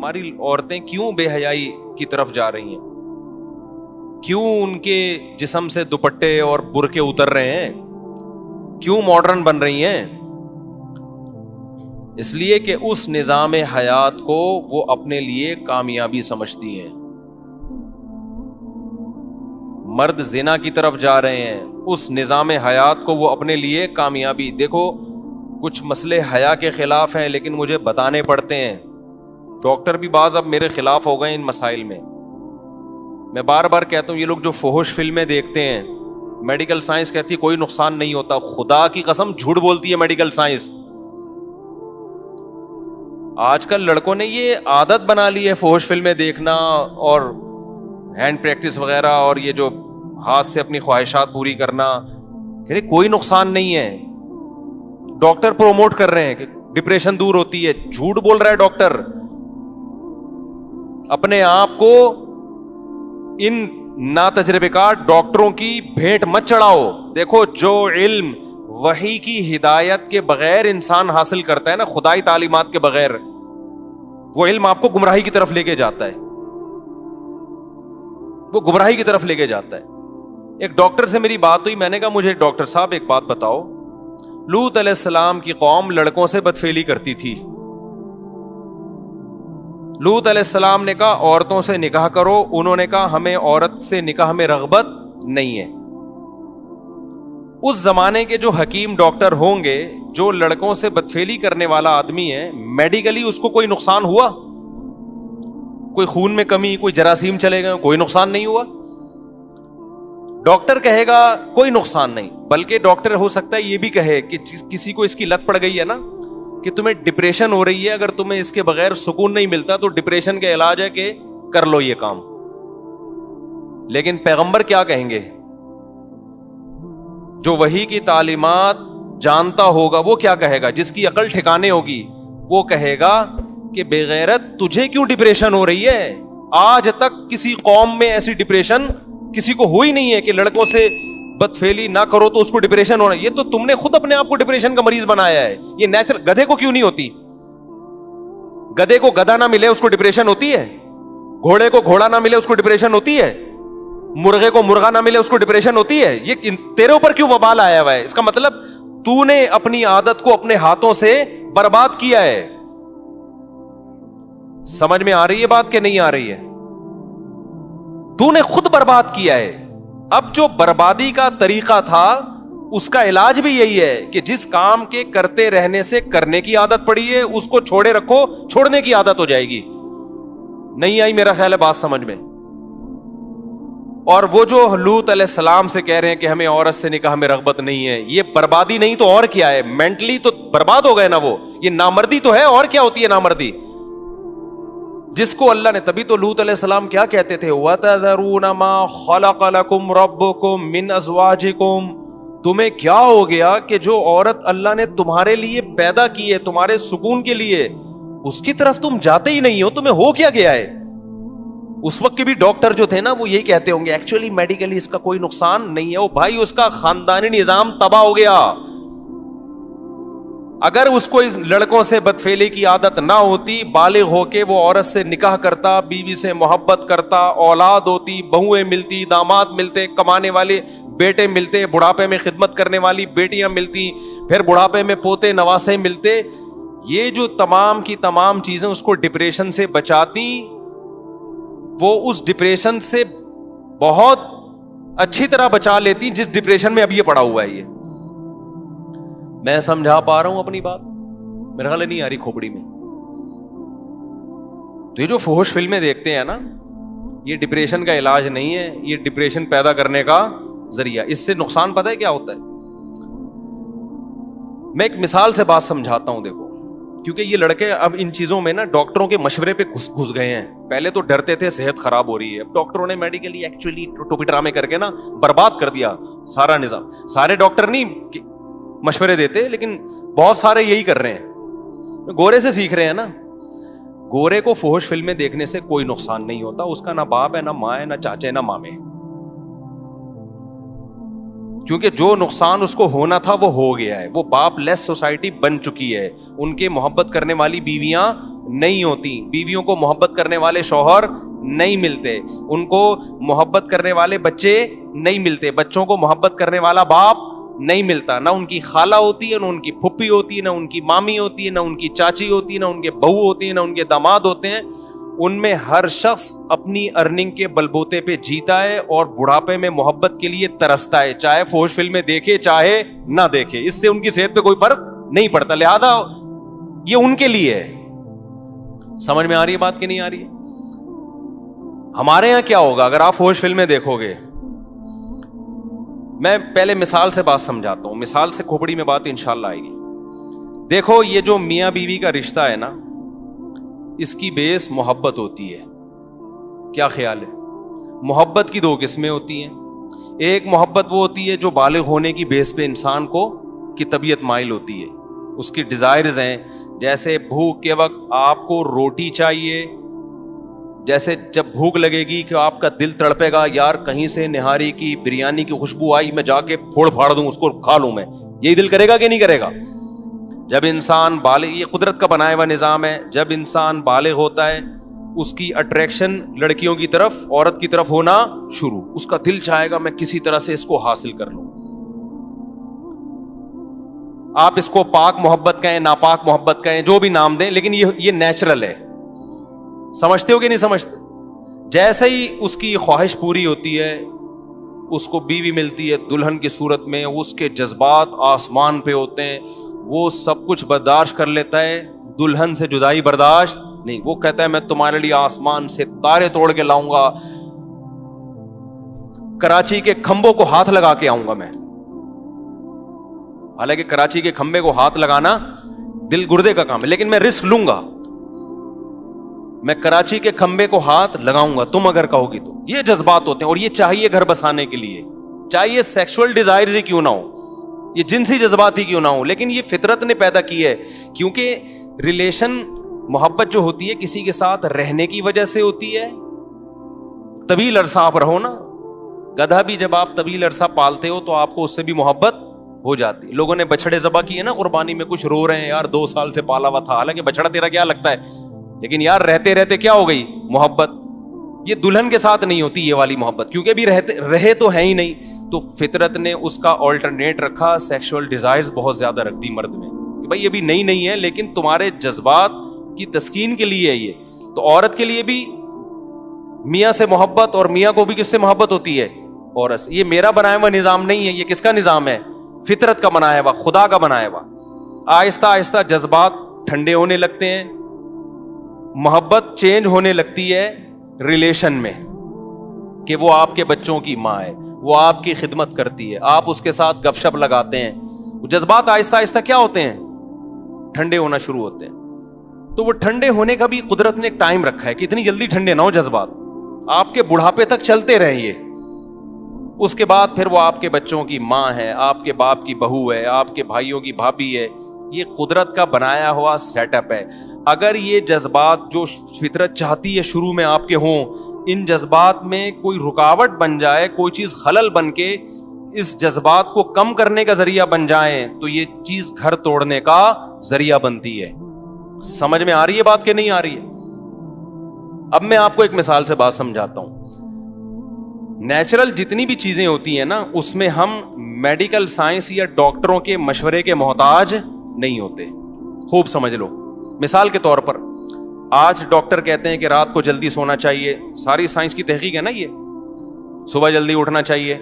ہماری عورتیں کیوں بے حیائی کی طرف جا رہی ہیں؟ کیوں ان کے جسم سے دوپٹے اور برقعے اتر رہے ہیں؟ کیوں ماڈرن بن رہی ہیں؟ اس لیے کہ اس نظام حیات کو وہ اپنے لیے کامیابی سمجھتی ہیں. مرد زنا کی طرف جا رہے ہیں، اس نظام حیات کو وہ اپنے لیے کامیابی. دیکھو کچھ مسئلے حیا کے خلاف ہیں لیکن مجھے بتانے پڑتے ہیں. ڈاکٹر بھی بعض اب میرے خلاف ہو گئے ان مسائل میں. میں بار بار کہتا ہوں یہ لوگ جو فحش فلمیں دیکھتے ہیں، میڈیکل سائنس کہتی ہے کوئی نقصان نہیں ہوتا. خدا کی قسم جھوٹ بولتی ہے میڈیکل سائنس. آج کل لڑکوں نے یہ عادت بنا لی ہے فحش فلمیں دیکھنا اور ہینڈ پریکٹس وغیرہ اور یہ جو ہاتھ سے اپنی خواہشات پوری کرنا. کہ کوئی نقصان نہیں ہے. ڈاکٹر پروموٹ کر رہے ہیں کہ ڈپریشن دور ہوتی ہے. جھوٹ بول رہا ہے ڈاکٹر. اپنے آپ کو ان ناتجربے کار ڈاکٹروں کی بھیٹ مت چڑھاؤ. دیکھو جو علم وحی کی ہدایت کے بغیر انسان حاصل کرتا ہے نا، خدائی تعلیمات کے بغیر، وہ علم آپ کو گمراہی کی طرف لے کے جاتا ہے. وہ گمراہی کی طرف لے کے جاتا ہے. ایک ڈاکٹر سے میری بات ہوئی، میں نے کہا مجھے ڈاکٹر صاحب ایک بات بتاؤ، لوط علیہ السلام کی قوم لڑکوں سے بدفعلی کرتی تھی. لوط علیہ السلام نے کہا عورتوں سے نکاح کرو. انہوں نے کہا ہمیں عورت سے نکاح میں رغبت نہیں ہے. اس زمانے کے جو حکیم ڈاکٹر ہوں گے، جو لڑکوں سے بدفعلی کرنے والا آدمی ہے، میڈیکلی اس کو کوئی نقصان ہوا؟ کوئی خون میں کمی، کوئی جراثیم چلے گئے، کوئی نقصان نہیں ہوا. ڈاکٹر کہے گا کوئی نقصان نہیں، بلکہ ڈاکٹر ہو سکتا ہے یہ بھی کہے کہ کسی کو اس کی لت پڑ گئی ہے نا، کہ تمہیں ڈپریشن ہو رہی ہے، اگر تمہیں اس کے بغیر سکون نہیں ملتا تو ڈپریشن کا علاج ہے کہ کر لو یہ کام. لیکن پیغمبر کیا کہیں گے؟ جو وحی کی تعلیمات جانتا ہوگا وہ کیا کہے گا؟ جس کی عقل ٹھکانے ہوگی وہ کہے گا کہ بے غیرت تجھے کیوں ڈپریشن ہو رہی ہے؟ آج تک کسی قوم میں ایسی ڈپریشن کسی کو ہوئی نہیں ہے کہ لڑکوں سے بدفعلی نہ کرو تو اس کو ڈپریشن ہو رہا ہے. یہ تو تم نے خود اپنے آپ کو ڈپریشن کا مریض بنایا ہے. یہ نیچرل. گدھے کو کیوں نہیں ہوتی؟ گدھے کو گدھا نہ ملے اس کو ڈپریشن ہوتی ہے؟ گھوڑے کو گھوڑا نہ ملے اس کو ڈپریشن ہوتی ہے؟ مرغے کو مرغا نہ ملے اس کو ڈپریشن ہوتی ہے؟ یہ تیرے اوپر کیوں وبال آیا ہوا ہے؟ اس کا مطلب تو نے اپنی عادت کو اپنے ہاتھوں سے برباد کیا ہے. سمجھ میں آ رہی ہے بات کہ نہیں آ رہی ہے؟ تو نے خود برباد کیا ہے. اب جو بربادی کا طریقہ تھا اس کا علاج بھی یہی ہے کہ جس کام کے کرتے رہنے سے کرنے کی عادت پڑی ہے اس کو چھوڑے رکھو، چھوڑنے کی عادت ہو جائے گی. نہیں آئی میرا خیال ہے بات سمجھ میں؟ اور وہ جو لوط علیہ السلام سے کہہ رہے ہیں کہ ہمیں عورت سے نکاح میں رغبت نہیں ہے، یہ بربادی نہیں تو اور کیا ہے؟ مینٹلی تو برباد ہو گئے نا وہ. یہ نامردی تو ہے، اور کیا ہوتی ہے نامردی؟ جس کو اللہ نے، تبھی تو لوط علیہ السلام کیا کہتے تھے؟ وَتَذَرُونَ مَا خَلَقَ لَكُمْ رَبُّكُمْ مِنْ أَزْوَاجِكُمْ. تمہیں کیا ہو گیا کہ جو عورت اللہ نے تمہارے لیے پیدا کی ہے تمہارے سکون کے لیے، اس کی طرف تم جاتے ہی نہیں ہو؟ تمہیں ہو کیا گیا ہے؟ اس وقت کے بھی ڈاکٹر جو تھے نا وہ یہی کہتے ہوں گے ایکچولی میڈیکلی اس کا کوئی نقصان نہیں ہے. وہ بھائی اس کا خاندانی نظام تباہ ہو گیا. اگر اس کو اس لڑکوں سے بدفعلی کی عادت نہ ہوتی، بالغ ہو کے وہ عورت سے نکاح کرتا، بیوی سے محبت کرتا، اولاد ہوتی، بہویں ملتی، داماد ملتے، کمانے والے بیٹے ملتے، بڑھاپے میں خدمت کرنے والی بیٹیاں ملتی، پھر بڑھاپے میں پوتے نواسے ملتے، یہ جو تمام کی تمام چیزیں اس کو ڈپریشن سے بچاتی، وہ اس ڈپریشن سے بہت اچھی طرح بچا لیتی جس ڈپریشن میں اب یہ پڑا ہوا ہے. یہ میں سمجھا پا رہا ہوں اپنی بات؟ میرے خیال نہیں آ رہی کھوپڑی میں. تو یہ جو فحش فلمیں دیکھتے ہیں نا، یہ ڈپریشن کا علاج نہیں ہے، یہ ڈپریشن پیدا کرنے کا ذریعہ. اس سے نقصان پتہ ہے کیا ہوتا ہے؟ میں ایک مثال سے بات سمجھاتا ہوں. دیکھو، کیونکہ یہ لڑکے اب ان چیزوں میں نا ڈاکٹروں کے مشورے پہ گھس گئے ہیں. پہلے تو ڈرتے تھے صحت خراب ہو رہی ہے، اب ڈاکٹروں نے میڈیکلی ایکچولی ٹوپی ڈرامے کر کے نا برباد کر دیا سارا نظام. سارے ڈاکٹر نہیں مشورے دیتے لیکن بہت سارے یہی کر رہے ہیں، گورے سے سیکھ رہے ہیں نا. گورے کو فحش فلمیں دیکھنے سے کوئی نقصان نہیں ہوتا. اس کا نہ باپ ہے، نہ ماں ہے، نہ چاچے، نہ مامے. کیونکہ جو نقصان اس کو ہونا تھا وہ ہو گیا ہے. وہ باپ لیس سوسائٹی بن چکی ہے. ان کے محبت کرنے والی بیویاں نہیں ہوتی, بیویوں کو محبت کرنے والے شوہر نہیں ملتے, ان کو محبت کرنے والے بچے نہیں ملتے, بچوں کو محبت کرنے والا باپ نہیں ملتا, نہ ان کی خالہ ہوتی ہے, نہ ان کی پھپھی ہوتی ہے, نہ ان کی مامی ہوتی ہے, نہ ان کی چاچی ہوتی ہے, نہ ان کے بہو ہوتی ہے, نہ ان کے داماد ہوتے ہیں. ان میں ہر شخص اپنی ارننگ کے بلبوتے پہ جیتا ہے اور بڑھاپے میں محبت کے لیے ترستا ہے, چاہے فوش فلمیں دیکھے چاہے نہ دیکھے, اس سے ان کی صحت پہ کوئی فرق نہیں پڑتا, لہذا یہ ان کے لیے ہے. سمجھ میں آ رہی ہے بات کہ نہیں آ رہی ہے؟ ہمارے یہاں کیا ہوگا اگر آپ فوش فلمیں دیکھو گے؟ میں پہلے مثال سے بات سمجھاتا ہوں, مثال سے کھوپڑی میں بات انشاءاللہ آئے گی. دیکھو یہ جو میاں بیوی کا رشتہ ہے نا, اس کی بیس محبت ہوتی ہے. کیا خیال ہے؟ محبت کی دو قسمیں ہوتی ہیں. ایک محبت وہ ہوتی ہے جو بالغ ہونے کی بیس پہ انسان کو کی طبیعت مائل ہوتی ہے, اس کی ڈیزائرز ہیں, جیسے بھوک کے وقت آپ کو روٹی چاہیے, جیسے جب بھوک لگے گی کہ آپ کا دل تڑپے گا یار کہیں سے نہاری کی بریانی کی خوشبو آئی, میں جا کے پھوڑ پھاڑ دوں اس کو کھا لوں میں, یہی دل کرے گا کہ نہیں کرے گا؟ جب انسان بالغ, یہ قدرت کا بنایا ہوا نظام ہے, جب انسان بالغ ہوتا ہے اس کی اٹریکشن لڑکیوں کی طرف, عورت کی طرف ہونا شروع, اس کا دل چاہے گا میں کسی طرح سے اس کو حاصل کر لوں. آپ اس کو پاک محبت کہیں, ناپاک محبت کہیں, جو بھی نام دیں, لیکن یہ نیچرل ہے. سمجھتے ہو کہ نہیں سمجھتے؟ جیسے ہی اس کی خواہش پوری ہوتی ہے, اس کو بیوی ملتی ہے دلہن کی صورت میں, اس کے جذبات آسمان پہ ہوتے ہیں, وہ سب کچھ برداشت کر لیتا ہے, دلہن سے جدائی برداشت نہیں. وہ کہتا ہے میں تمہارے لیے آسمان سے تارے توڑ کے لاؤں گا, کراچی کے کھمبوں کو ہاتھ لگا کے آؤں گا میں. حالانکہ کراچی کے کھمبے کو ہاتھ لگانا دل گردے کا کام ہے, لیکن میں رسک لوں گا, میں کراچی کے کھمبے کو ہاتھ لگاؤں گا تم اگر کہو گی تو. یہ جذبات ہوتے ہیں, اور یہ چاہیے گھر بسانے کے لیے, چاہیے سیکسول ڈیزائرز ہی کیوں نہ ہو, یہ جنسی جذبات ہی کیوں نہ ہو, لیکن یہ فطرت نے پیدا کی ہے. کیونکہ ریلیشن, محبت جو ہوتی ہے کسی کے ساتھ رہنے کی وجہ سے ہوتی ہے. طویل عرصہ آپ رہو نا, گدھا بھی جب آپ طویل عرصہ پالتے ہو تو آپ کو اس سے بھی محبت ہو جاتی. لوگوں نے بچڑے ذبح کیے نا قربانی میں, کچھ رو رہے ہیں یار 2 سال سے پالا ہوا تھا, حالانکہ بچڑا تیرا کیا لگتا ہے, لیکن یار رہتے رہتے کیا ہو گئی محبت. یہ دلہن کے ساتھ نہیں ہوتی یہ والی محبت, کیونکہ ابھی رہے تو ہے ہی نہیں. تو فطرت نے اس کا آلٹرنیٹ رکھا, سیکشول ڈیزائرز بہت زیادہ رکھتی مرد میں, کہ بھائی ابھی نہیں ہے لیکن تمہارے جذبات کی تسکین کے لیے ہے یہ. تو عورت کے لیے بھی میاں سے محبت, اور میاں کو بھی کس سے محبت ہوتی ہے؟ عورت سے. یہ میرا بنایا ہوا نظام نہیں ہے, یہ کس کا نظام ہے؟ فطرت کا بنایا ہوا, خدا کا بنایا ہوا. آہستہ آہستہ جذبات ٹھنڈے ہونے لگتے ہیں, محبت چینج ہونے لگتی ہے ریلیشن میں, کہ وہ آپ کے بچوں کی ماں ہے, وہ آپ کی خدمت کرتی ہے, آپ اس کے ساتھ گپ شپ لگاتے ہیں. جذبات آہستہ آہستہ کیا ہوتے ہیں؟ ٹھنڈے ہونا شروع ہوتے ہیں. تو وہ ٹھنڈے ہونے کا بھی قدرت نے ایک ٹائم رکھا ہے کہ اتنی جلدی ٹھنڈے نہ ہو جذبات, آپ کے بڑھاپے تک چلتے رہیں یہ. اس کے بعد پھر وہ آپ کے بچوں کی ماں ہے, آپ کے باپ کی بہو ہے, آپ کے بھائیوں کی بھابھی ہے. یہ قدرت کا بنایا ہوا سیٹ اپ ہے. اگر یہ جذبات جو فطرت چاہتی ہے شروع میں آپ کے ہوں, ان جذبات میں کوئی رکاوٹ بن جائے, کوئی چیز خلل بن کے اس جذبات کو کم کرنے کا ذریعہ بن جائیں, تو یہ چیز گھر توڑنے کا ذریعہ بنتی ہے. سمجھ میں آ رہی ہے بات کہ نہیں آ رہی ہے؟ اب میں آپ کو ایک مثال سے بات سمجھاتا ہوں. نیچرل جتنی بھی چیزیں ہوتی ہیں نا, اس میں ہم میڈیکل سائنس یا ڈاکٹروں کے مشورے کے محتاج نہیں ہوتے. خوب سمجھ لو. مثال کے طور پر آج ڈاکٹر کہتے ہیں کہ رات کو جلدی سونا چاہیے, ساری سائنس کی تحقیق ہے نا یہ, صبح جلدی اٹھنا چاہیے.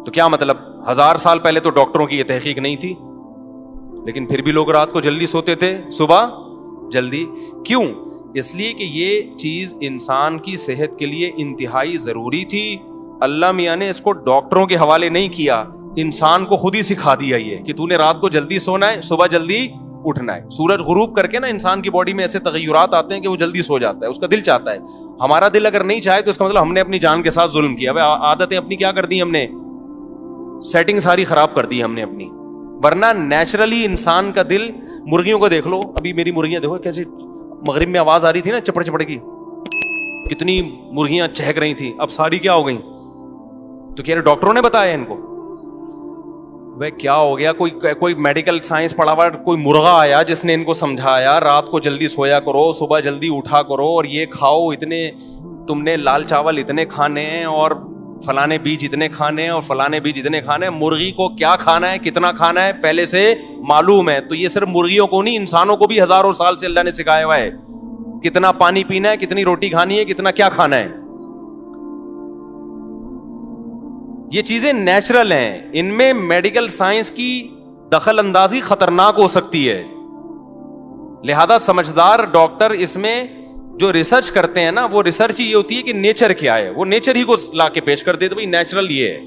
تو کیا مطلب 1000 سال پہلے تو ڈاکٹروں کی یہ تحقیق نہیں تھی, لیکن پھر بھی لوگ رات کو جلدی سوتے تھے, صبح جلدی. کیوں؟ اس لیے کہ یہ چیز انسان کی صحت کے لیے انتہائی ضروری تھی. اللہ میاں نے اس کو ڈاکٹروں کے حوالے نہیں کیا, انسان کو خود ہی سکھا دیا یہ کہ تو نے رات کو جلدی سونا ہے, صبح جلدی اٹھنا ہے. سورج غروب کر کے نا انسان کی باڈی میں ایسے تغیرات آتے ہیں کہ وہ جلدی سو جاتا ہے, اس کا دل چاہتا ہے. ہمارا دل اگر نہیں چاہے تو اس کا مطلب ہم نے اپنی جان کے ساتھ ظلم کیا. عادتیں اپنی کیا کر دی ہم نے, سیٹنگ ساری خراب کر دی ہم نے اپنی. ورنہ نیچرلی انسان کا دل, مرغیوں کو دیکھ لو, ابھی میری مرغیاں دیکھو کیسے مغرب میں آواز آ رہی تھی نا چپڑ چپڑ کی, کتنی مرغیاں چہک رہی تھی, اب ساری کیا ہو گئی؟ تو کہہ رہے ڈاکٹروں نے بتایا ان کو. وہ کیا ہو گیا, کوئی میڈیکل سائنس پڑھا ہوا کوئی مرغا آیا جس نے ان کو سمجھایا رات کو جلدی سویا کرو, صبح جلدی اٹھا کرو, اور یہ کھاؤ, اتنے تم نے لال چاول اتنے کھانے ہیں, اور فلانے بیج اتنے کھانے ہیں, اور فلانے بیج اتنے کھانے ہیں. مرغی کو کیا کھانا ہے, کتنا کھانا ہے, پہلے سے معلوم ہے. تو یہ صرف مرغیوں کو نہیں, انسانوں کو بھی ہزاروں سال سے اللہ نے سکھایا ہوا ہے کتنا پانی پینا ہے, کتنی روٹی کھانی ہے, کتنا کیا کھانا ہے. یہ چیزیں نیچرل ہیں, ان میں میڈیکل سائنس کی دخل اندازی خطرناک ہو سکتی ہے. لہذا سمجھدار ڈاکٹر اس میں جو ریسرچ کرتے ہیں نا, وہ ریسرچ یہ ہوتی ہے کہ نیچر کیا ہے, وہ نیچر ہی کو لا کے پیش کر دیتے, بھائی نیچرل یہ ہے.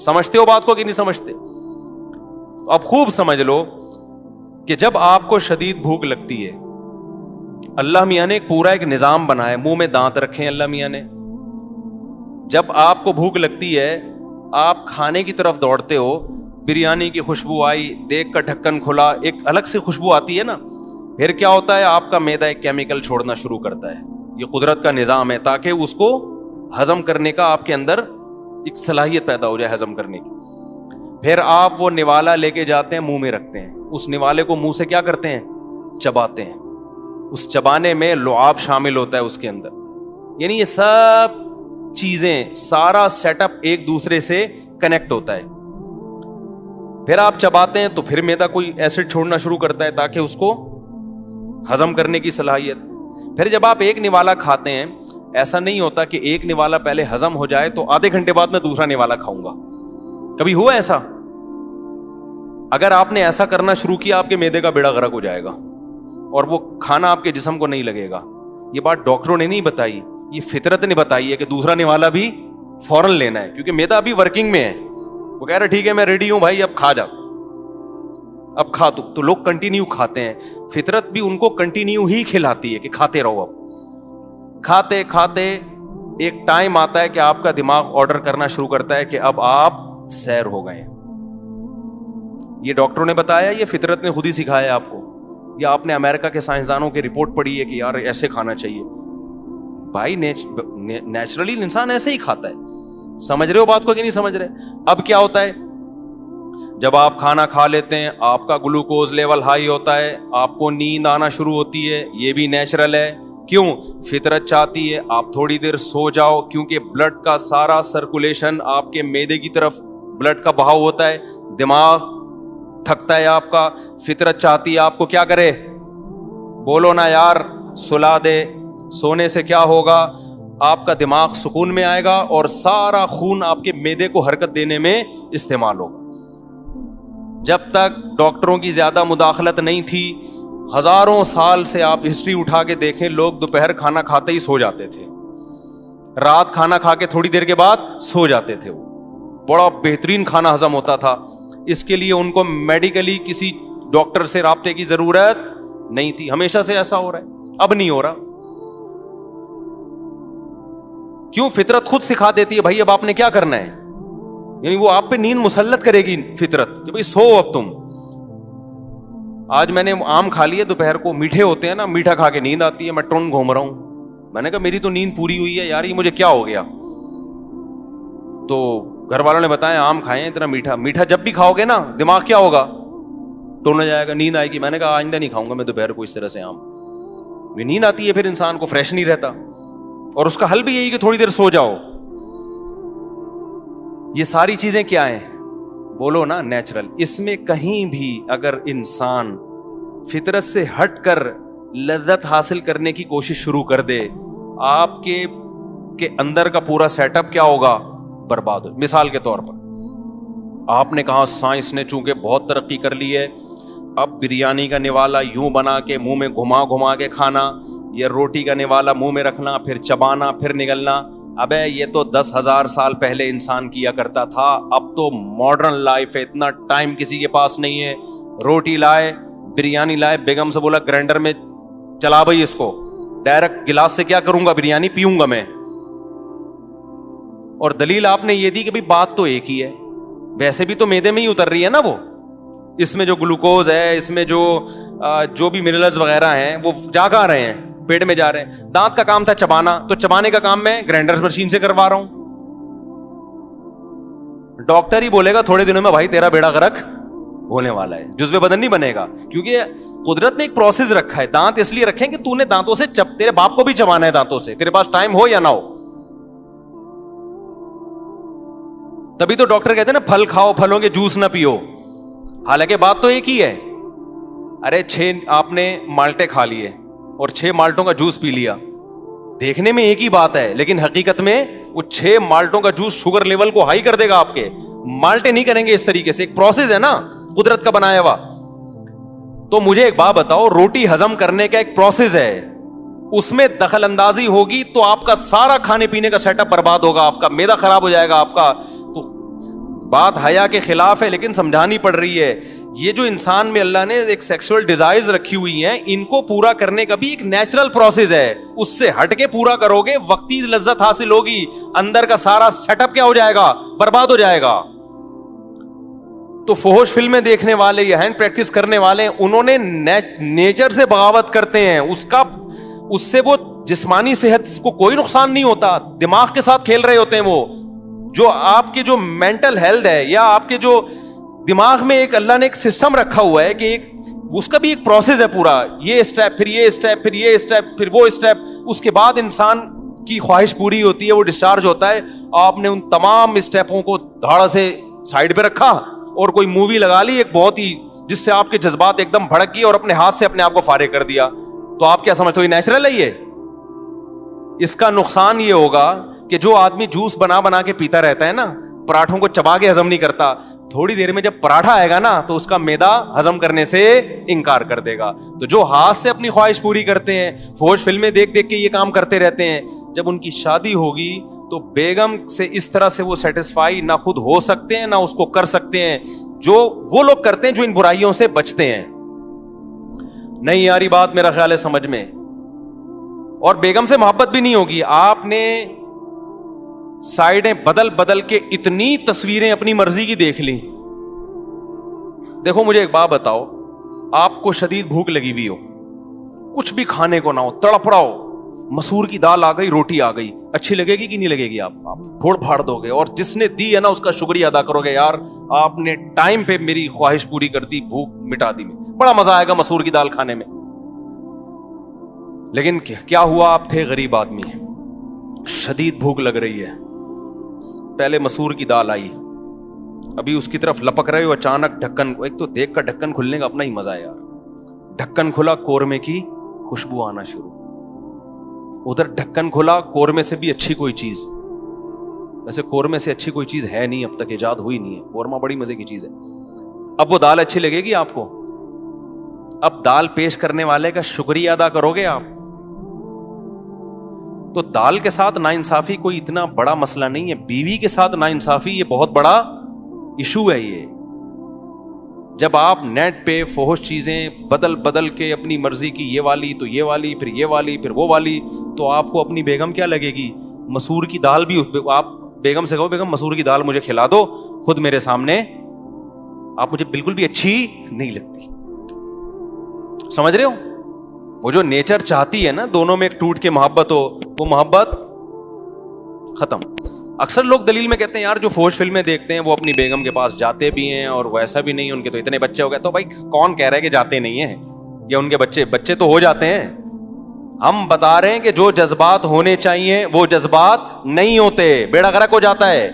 سمجھتے ہو بات کو کہ نہیں سمجھتے؟ اب خوب سمجھ لو کہ جب آپ کو شدید بھوک لگتی ہے, اللہ میاں نے پورا ایک نظام بنایا, منہ میں دانت رکھے اللہ میاں نے. جب آپ کو بھوک لگتی ہے, آپ کھانے کی طرف دوڑتے ہو, بریانی کی خوشبو آئی, دیکھ کر ڈھکن کھلا, ایک الگ سی خوشبو آتی ہے نا, پھر کیا ہوتا ہے, آپ کا معدہ ایک کیمیکل چھوڑنا شروع کرتا ہے. یہ قدرت کا نظام ہے تاکہ اس کو ہضم کرنے کا آپ کے اندر ایک صلاحیت پیدا ہو جائے ہضم کرنے کی. پھر آپ وہ نوالا لے کے جاتے ہیں, منہ میں رکھتے ہیں, اس نوالے کو منہ سے کیا کرتے ہیں, چباتے ہیں. اس چبانے میں لعاب شامل ہوتا ہے اس کے اندر, یعنی یہ سب چیزیں, سارا سیٹ اپ ایک دوسرے سے کنیکٹ ہوتا ہے. پھر آپ چباتے ہیں تو پھر معدہ کوئی ایسڈ چھوڑنا شروع کرتا ہے تاکہ اس کو ہضم کرنے کی صلاحیت. پھر جب آپ ایک نوالا کھاتے ہیں, ایسا نہیں ہوتا کہ ایک نوالا پہلے ہضم ہو جائے تو آدھے گھنٹے بعد میں دوسرا نوالا کھاؤں گا. کبھی ہوا ایسا؟ اگر آپ نے ایسا کرنا شروع کیا, آپ کے معدے کا بیڑا غرق ہو جائے گا اور وہ کھانا آپ کے جسم کو نہیں لگے گا. یہ بات ڈاکٹروں نے نہیں بتائی, یہ فطرت نے بتائی ہے کہ دوسرا نوالا بھی فوراً لینا ہے, کیونکہ معدہ ابھی ورکنگ میں ہے. وہ کہہ رہا ٹھیک ہے میں ریڈی ہوں بھائی, اب کھا جا, اب کھا تو لوگ کنٹینیو کھاتے ہیں. فطرت بھی ان کو کنٹینیو ہی کھلاتی ہے کہ کھاتے رہو. اب کھاتے کھاتے ایک ٹائم آتا ہے کہ آپ کا دماغ آرڈر کرنا شروع کرتا ہے کہ اب آپ سیر ہو گئے. یہ ڈاکٹروں نے بتایا, یہ فطرت نے خود ہی سکھایا آپ کو, یا آپ نے امریکہ کے سائنسدانوں کی رپورٹ پڑھی ہے کہ یار ایسے کھانا چاہیے؟ بھائی نیچرلی انسان ایسے ہی کھاتا ہے. سمجھ رہے ہو بات کو کہ نہیں سمجھ رہے؟ اب کیا ہوتا ہے, جب آپ کھانا کھا لیتے ہیں آپ کا گلوکوز لیول ہائی ہوتا ہے, آپ کو نیند آنا شروع ہوتی ہے. یہ بھی نیچرل ہے. کیوں؟ فطرت چاہتی ہے آپ تھوڑی دیر سو جاؤ, کیونکہ بلڈ کا سارا سرکولیشن آپ کے معدے کی طرف بلڈ کا بہاؤ ہوتا ہے, دماغ تھکتا ہے آپ کا. فطرت چاہتی ہے آپ کو کیا کرے, بولو نا یار, سلا دے. سونے سے کیا ہوگا, آپ کا دماغ سکون میں آئے گا اور سارا خون آپ کے معدے کو حرکت دینے میں استعمال ہوگا. جب تک ڈاکٹروں کی زیادہ مداخلت نہیں تھی, ہزاروں سال سے آپ ہسٹری اٹھا کے دیکھیں, لوگ دوپہر کھانا کھاتے ہی سو جاتے تھے, رات کھانا کھا کے تھوڑی دیر کے بعد سو جاتے تھے. بڑا بہترین کھانا ہضم ہوتا تھا. اس کے لیے ان کو میڈیکلی کسی ڈاکٹر سے رابطے کی ضرورت نہیں تھی. ہمیشہ سے ایسا ہو رہا ہے, اب نہیں ہو رہا. کیوں؟ فطرت خود سکھا دیتی ہے بھائی اب آپ نے کیا کرنا ہے, یعنی وہ آپ پہ نیند مسلط کرے گی فطرت کہ بھائی سو اب تم. آج میں نے آم کھا لیے دوپہر کو, میٹھے ہوتے ہیں نا, میٹھا کھا کے نیند آتی ہے, میں ٹون گھوم رہا ہوں. میں نے کہا میری تو نیند پوری ہوئی ہے یار, یہ مجھے کیا ہو گیا؟ تو گھر والوں نے بتایا آم کھائیں اتنا میٹھا. میٹھا جب بھی کھاؤ گے نا دماغ کیا ہوگا, ٹون ہو جائے گا, نیند آئے گی. میں نے کہا آئندہ نہیں کھاؤں گا میں دوپہر کو اس طرح سے آم. یہ نیند آتی ہے, پھر انسان کو فریش نہیں رہتا, اور اس کا حل بھی یہی کہ تھوڑی دیر سو جاؤ. یہ ساری چیزیں کیا ہیں, بولو نا نیچرل. اس میں کہیں بھی اگر انسان فطرت سے ہٹ کر لذت حاصل کرنے کی کوشش شروع کر دے, آپ کے اندر کا پورا سیٹ اپ کیا ہوگا, برباد ہو. مثال کے طور پر آپ نے کہا سائنس نے چونکہ بہت ترقی کر لی ہے, اب بریانی کا نوالا یوں بنا کے منہ میں گھما گھما کے کھانا, یا روٹی کا نوالا منہ میں رکھنا, پھر چبانا, پھر نگلنا. ابے یہ تو 10,000 سال پہلے انسان کیا کرتا تھا. اب تو ماڈرن لائف ہے, اتنا ٹائم کسی کے پاس نہیں ہے. روٹی لائے, بریانی لائے, بیگم سے بولا گرینڈر میں چلا بھائی اس کو, ڈائریکٹ گلاس سے کیا کروں گا, بریانی پیوں گا میں. اور دلیل آپ نے یہ دی کہ بھائی بات تو ایک ہی ہے, ویسے بھی تو معدے میں ہی اتر رہی ہے نا وہ. اس میں جو گلوکوز ہے, اس میں جو بھی منرلز وغیرہ ہیں وہ جا کہاں رہے ہیں, پیٹ میں جا رہے ہیں. دانت کا کام تھا چبانا, تو چبانے کا کام میں گرائنڈر مشین سے کروا رہا ہوں. ڈاکٹر ہی بولے گا تھوڑے دنوں میں بھائی تیرا بیڑا غرق ہونے والا ہے, جزو بدن نہیں بنے گا. کیونکہ قدرت نے ایک پروسیس رکھا ہے. دانت اس لیے رکھیں کہ تو نے دانتوں سے تیرے باپ کو بھی چبانا ہے دانتوں سے, تیرے پاس ٹائم ہو یا نہ ہو. تبھی تو ڈاکٹر کہتے ہیں نا پھل کھاؤ, پھلوں کے جوس نہ پیو. حالانکہ بات تو ایک ہی ہے. ارے 6 آپ نے مالٹے کھا لیے اور 6 مالٹوں کا جوس پی لیا, دیکھنے میں ایک ہی بات ہے, لیکن حقیقت میں وہ 6 مالٹوں کا جوس شوگر لیول کو ہائی کر دے گا آپ کے. مالٹے نہیں کریں گے اس طریقے سے, ایک پروسیس ہے نا قدرت کا بنایا ہوا. تو مجھے ایک بات بتاؤ, روٹی ہضم کرنے کا ایک پروسیس ہے, اس میں دخل اندازی ہوگی تو آپ کا سارا کھانے پینے کا سیٹ اپ برباد ہوگا, آپ کا معدہ خراب ہو جائے گا آپ کا. تو بات حیا کے خلاف ہے لیکن سمجھانی پڑ رہی ہے. یہ جو انسان میں اللہ نے ایک سیکسول ڈیزائرز رکھی ہوئی ہیں, ان کو پورا کرنے کا بھی ایک نیچرل پروسیس ہے. اس سے ہٹ کے پورا کرو گے وقتی لذت حاصل ہوگی, اندر کا سارا سیٹ اپ کیا ہو جائے گا, برباد ہو جائے گا. تو فحش فلمیں دیکھنے والے یا ہینڈ پریکٹس کرنے والے, انہوں نے نیچر سے بغاوت کرتے ہیں. اس سے وہ جسمانی صحت کو کوئی نقصان نہیں ہوتا, دماغ کے ساتھ کھیل رہے ہوتے ہیں. وہ جو آپ کے جو مینٹل ہیلتھ ہے یا آپ کے جو دماغ میں ایک اللہ نے ایک سسٹم رکھا ہوا ہے کہ ایک اس کا بھی ایک پروسیس ہے پورا, یہ اسٹیپ پھر یہ اسٹیپ پھر یہ اسٹیپ پھر وہ اسٹیپ, اس کے بعد انسان کی خواہش پوری ہوتی ہے, وہ ڈسچارج ہوتا ہے. آپ نے ان تمام اسٹیپوں کو دھاڑا سے سائڈ پہ رکھا اور کوئی مووی لگا لی ایک بہت ہی, جس سے آپ کے جذبات ایک دم بھڑک گئے اور اپنے ہاتھ سے اپنے آپ کو فارغ کر دیا. تو آپ کیا سمجھتے ہو یہ نیچرل ہے؟ یہ اس کا نقصان یہ ہوگا کہ جو آدمی جوس بنا بنا کے پیتا رہتا ہے نا, پراٹھوں کو چبا کے ہضم نہیں کرتا, تھوڑی دیر میں جب پراٹھا آئے گا نا تو اس کا معدہ ہضم کرنے سے انکار کر دے گا. تو جو ہاتھ سے اپنی خواہش پوری کرتے ہیں, فحش فلمیں دیکھ دیکھ کے یہ کام کرتے رہتے ہیں, جب ان کی شادی ہوگی تو بیگم سے اس طرح سے وہ سیٹسفائی نہ خود ہو سکتے ہیں نہ اس کو کر سکتے ہیں جو وہ لوگ کرتے ہیں جو ان برائیوں سے بچتے ہیں. نہیں یاری بات میرا خیال ہے سمجھ میں, اور بیگم سے محبت بھی نہیں ہوگی. آپ نے سائیڈیں بدل بدل کے اتنی تصویریں اپنی مرضی کی دیکھ لی. دیکھو مجھے ایک بات بتاؤ, آپ کو شدید بھوک لگی ہوئی ہو, کچھ بھی کھانے کو نہ ہو, تڑپ رہا ہو, مسور کی دال آ گئی, روٹی آ گئی, اچھی لگے گی کہ نہیں لگے گی؟ آپ پھوڑ پھاڑ دو گے, اور جس نے دی ہے نا اس کا شکریہ ادا کرو گے, یار آپ نے ٹائم پہ میری خواہش پوری کر دی, بھوک مٹا دی, میں بڑا مزہ آئے گا مسور کی دال کھانے میں. لیکن کیا ہوا, آپ تھے غریب آدمی, شدید بھوک لگ رہی ہے, پہلے مسور کی دال آئی, ابھی اس کی طرف لپک رہے ہو, اچانک ڈھکن, ایک تو دیکھ کر ڈھکن کھلنے کا اپنا ہی مزہ ہے یار, ڈھکن کھلا, قورمے کی خوشبو آنا شروع, ادھر ڈھکن کھلا, قورمے سے بھی اچھی کوئی چیز, ویسے قورمے سے اچھی کوئی چیز ہے نہیں, اب تک ایجاد ہوئی نہیں ہے, قورمہ بڑی مزے کی چیز ہے. اب وہ دال اچھی لگے گی آپ کو؟ اب دال پیش کرنے والے کا شکریہ ادا کرو گے آپ؟ تو دال کے ساتھ ناانصافی کوئی اتنا بڑا مسئلہ نہیں ہے, بیوی کے ساتھ ناانصافی یہ بہت بڑا ایشو ہے. یہ جب آپ نیٹ پہ فحش چیزیں بدل بدل کے اپنی مرضی کی, یہ والی تو یہ والی, پھر یہ والی پھر وہ والی, تو آپ کو اپنی بیگم کیا لگے گی؟ مسور کی دال بھی آپ بیگم سے کہو بیگم مسور کی دال مجھے کھلا دو, خود میرے سامنے آپ مجھے بالکل بھی اچھی نہیں لگتی. سمجھ رہے ہو؟ وہ جو نیچر چاہتی ہے نا دونوں میں ایک ٹوٹ کے محبت ہو, وہ محبت ختم. اکثر لوگ دلیل میں کہتے ہیں یار جو فحش فلمیں دیکھتے ہیں وہ اپنی بیگم کے پاس جاتے بھی ہیں, اور ویسا بھی نہیں, ان کے تو اتنے بچے ہو گئے. تو بھائی کون کہہ رہا ہے کہ جاتے نہیں ہیں, یا ان کے بچے تو ہو جاتے ہیں. ہم بتا رہے ہیں کہ جو جذبات ہونے چاہیے وہ جذبات نہیں ہوتے, بیڑا غرق ہو جاتا ہے.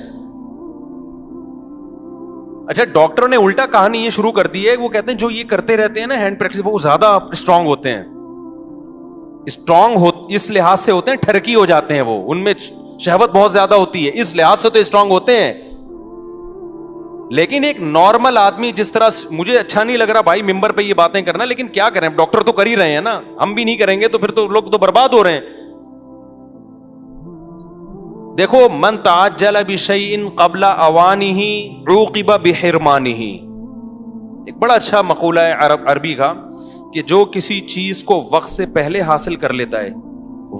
اچھا ڈاکٹروں نے الٹا کہانی یہ شروع کر دی ہے, وہ کہتے ہیں جو یہ کرتے رہتے ہیں نا ہینڈ پریکٹس, وہ زیادہ اسٹرانگ ہوتے ہیں. اسٹرانگ اس لحاظ سے ہوتے ہیں, ٹھرکی ہو جاتے ہیں, وہ ان میں شہوت بہت زیادہ ہوتی ہے, اس لحاظ سے تو اسٹرانگ ہوتے ہیں. لیکن ایک نارمل آدمی, جس طرح مجھے اچھا نہیں لگ رہا بھائی ممبر پہ یہ باتیں کرنا, لیکن کیا کریں, ڈاکٹر تو کر ہی رہے ہیں نا, ہم بھی نہیں کریں گے تو پھر تو لوگ تو برباد ہو رہے ہیں. دیکھو من تعجل بشیء قبل اوانہ عوقب بحرمانہ, ایک بڑا اچھا مقولہ ہے عربی کا کہ جو کسی چیز کو وقت سے پہلے حاصل کر لیتا ہے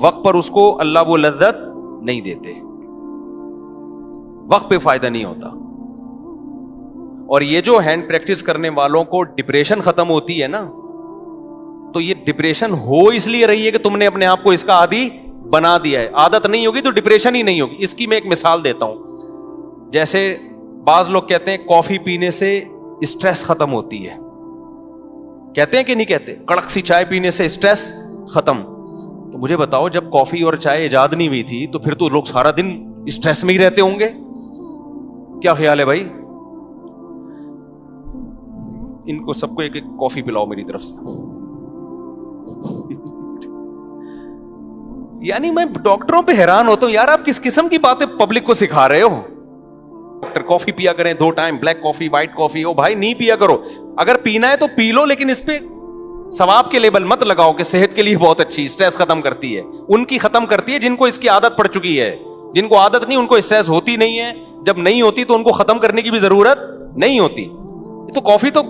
وقت پر اس کو اللہ وہ لذت نہیں دیتے, وقت پہ فائدہ نہیں ہوتا. اور یہ جو ہینڈ پریکٹس کرنے والوں کو ڈپریشن ختم ہوتی ہے نا, تو یہ ڈپریشن ہو اس لیے رہی ہے کہ تم نے اپنے آپ کو اس کا عادی بنا دیا ہے. عادت نہیں ہوگی تو ڈپریشن ہی نہیں ہوگی. اس کی میں ایک مثال دیتا ہوں. جیسے بعض لوگ کہتے ہیں کافی پینے سے اسٹریس ختم ہوتی ہے. کہتے ہیں کہ نہیں کہتے؟ کڑک سی چائے پینے سے اسٹریس ختم. تو مجھے بتاؤ جب کافی اور چائے ایجاد نہیں ہوئی تھی تو پھر تو لوگ سارا دن اسٹریس میں ہی رہتے ہوں گے. کیا خیال ہے بھائی؟ ان کو سب کو ایک ایک کافی پلاؤ میری طرف سے. یعنی میں ڈاکٹروں پہ حیران ہوتا ہوں یار, آپ کس قسم کی باتیں پبلک کو سکھا رہے ہو. ڈاکٹر کافی پیا کریں 2 ٹائم, بلیک کافی, وائٹ کافی. ہو بھائی نہیں پیا کرو, اگر پینا ہے تو پی لو, لیکن اس پہ ثواب کے لیبل مت لگاؤ کہ صحت کے لیے بہت اچھی, اسٹریس ختم کرتی ہے. ان کی ختم کرتی ہے جن کو اس کی عادت پڑ چکی ہے. جن کو عادت نہیں ان کو اسٹریس ہوتی نہیں ہے. جب نہیں ہوتی تو ان کو ختم کرنے کی بھی ضرورت نہیں ہوتی. تو کافی تو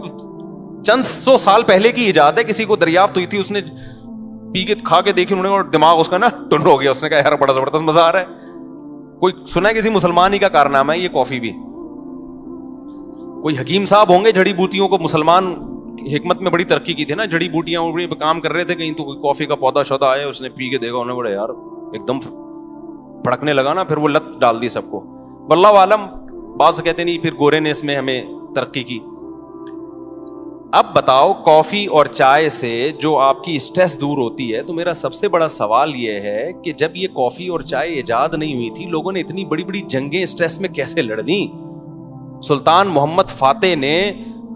چند 100 سال پہلے کی ایجاد ہے. کسی کو دریافت ہوئی تھی, اس نے پی کے کھا کے دیکھی انہوں نے, اور دماغ اس کا نا ٹن ہو گیا. اس نے کہا یار بڑا زبردست مزہ آ رہا ہے. کوئی سنا ہے کسی مسلمان ہی کا کارنامہ ہے یہ کافی بھی؟ کوئی حکیم صاحب ہوں گے, جڑی بوٹیوں کو مسلمان حکمت میں بڑی ترقی کی تھی نا, جڑی بوٹیاں پہ کام کر رہے تھے کہیں, تو کوئی کافی کا پودا شودا آیا, اس نے پی کے دیکھا, انہوں نے بڑا یار ایک دم پھڑکنے لگا نا, پھر وہ لت ڈال دی سب کو. واللہ عالم. بعض کہتے نہیں پھر گورے نے اس میں ہمیں ترقی کی. اب بتاؤ کافی اور چائے سے جو آپ کی اسٹریس دور ہوتی ہے, تو میرا سب سے بڑا سوال یہ ہے کہ جب یہ کافی اور چائے ایجاد نہیں ہوئی تھی, لوگوں نے اتنی بڑی بڑی جنگیں اسٹریس میں کیسے لڑ دیں؟ سلطان محمد فاتح نے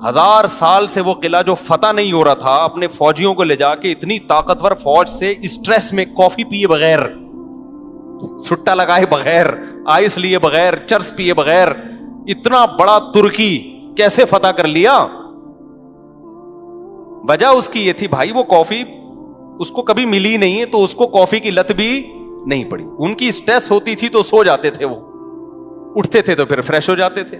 1000 سال سے وہ قلعہ جو فتح نہیں ہو رہا تھا, اپنے فوجیوں کو لے جا کے اتنی طاقتور فوج سے اسٹریس میں کافی پیے بغیر, سٹا لگائے بغیر, آئس لیے بغیر, چرس پیے بغیر, اتنا بڑا ترکی کیسے فتح کر لیا؟ وجہ اس کی یہ تھی بھائی, وہ کافی اس کو کبھی ملی نہیں ہے, تو اس کو کافی کی لت بھی نہیں پڑی. ان کی اسٹریس ہوتی تھی تو سو جاتے تھے, وہ اٹھتے تھے تو پھر فریش ہو جاتے تھے.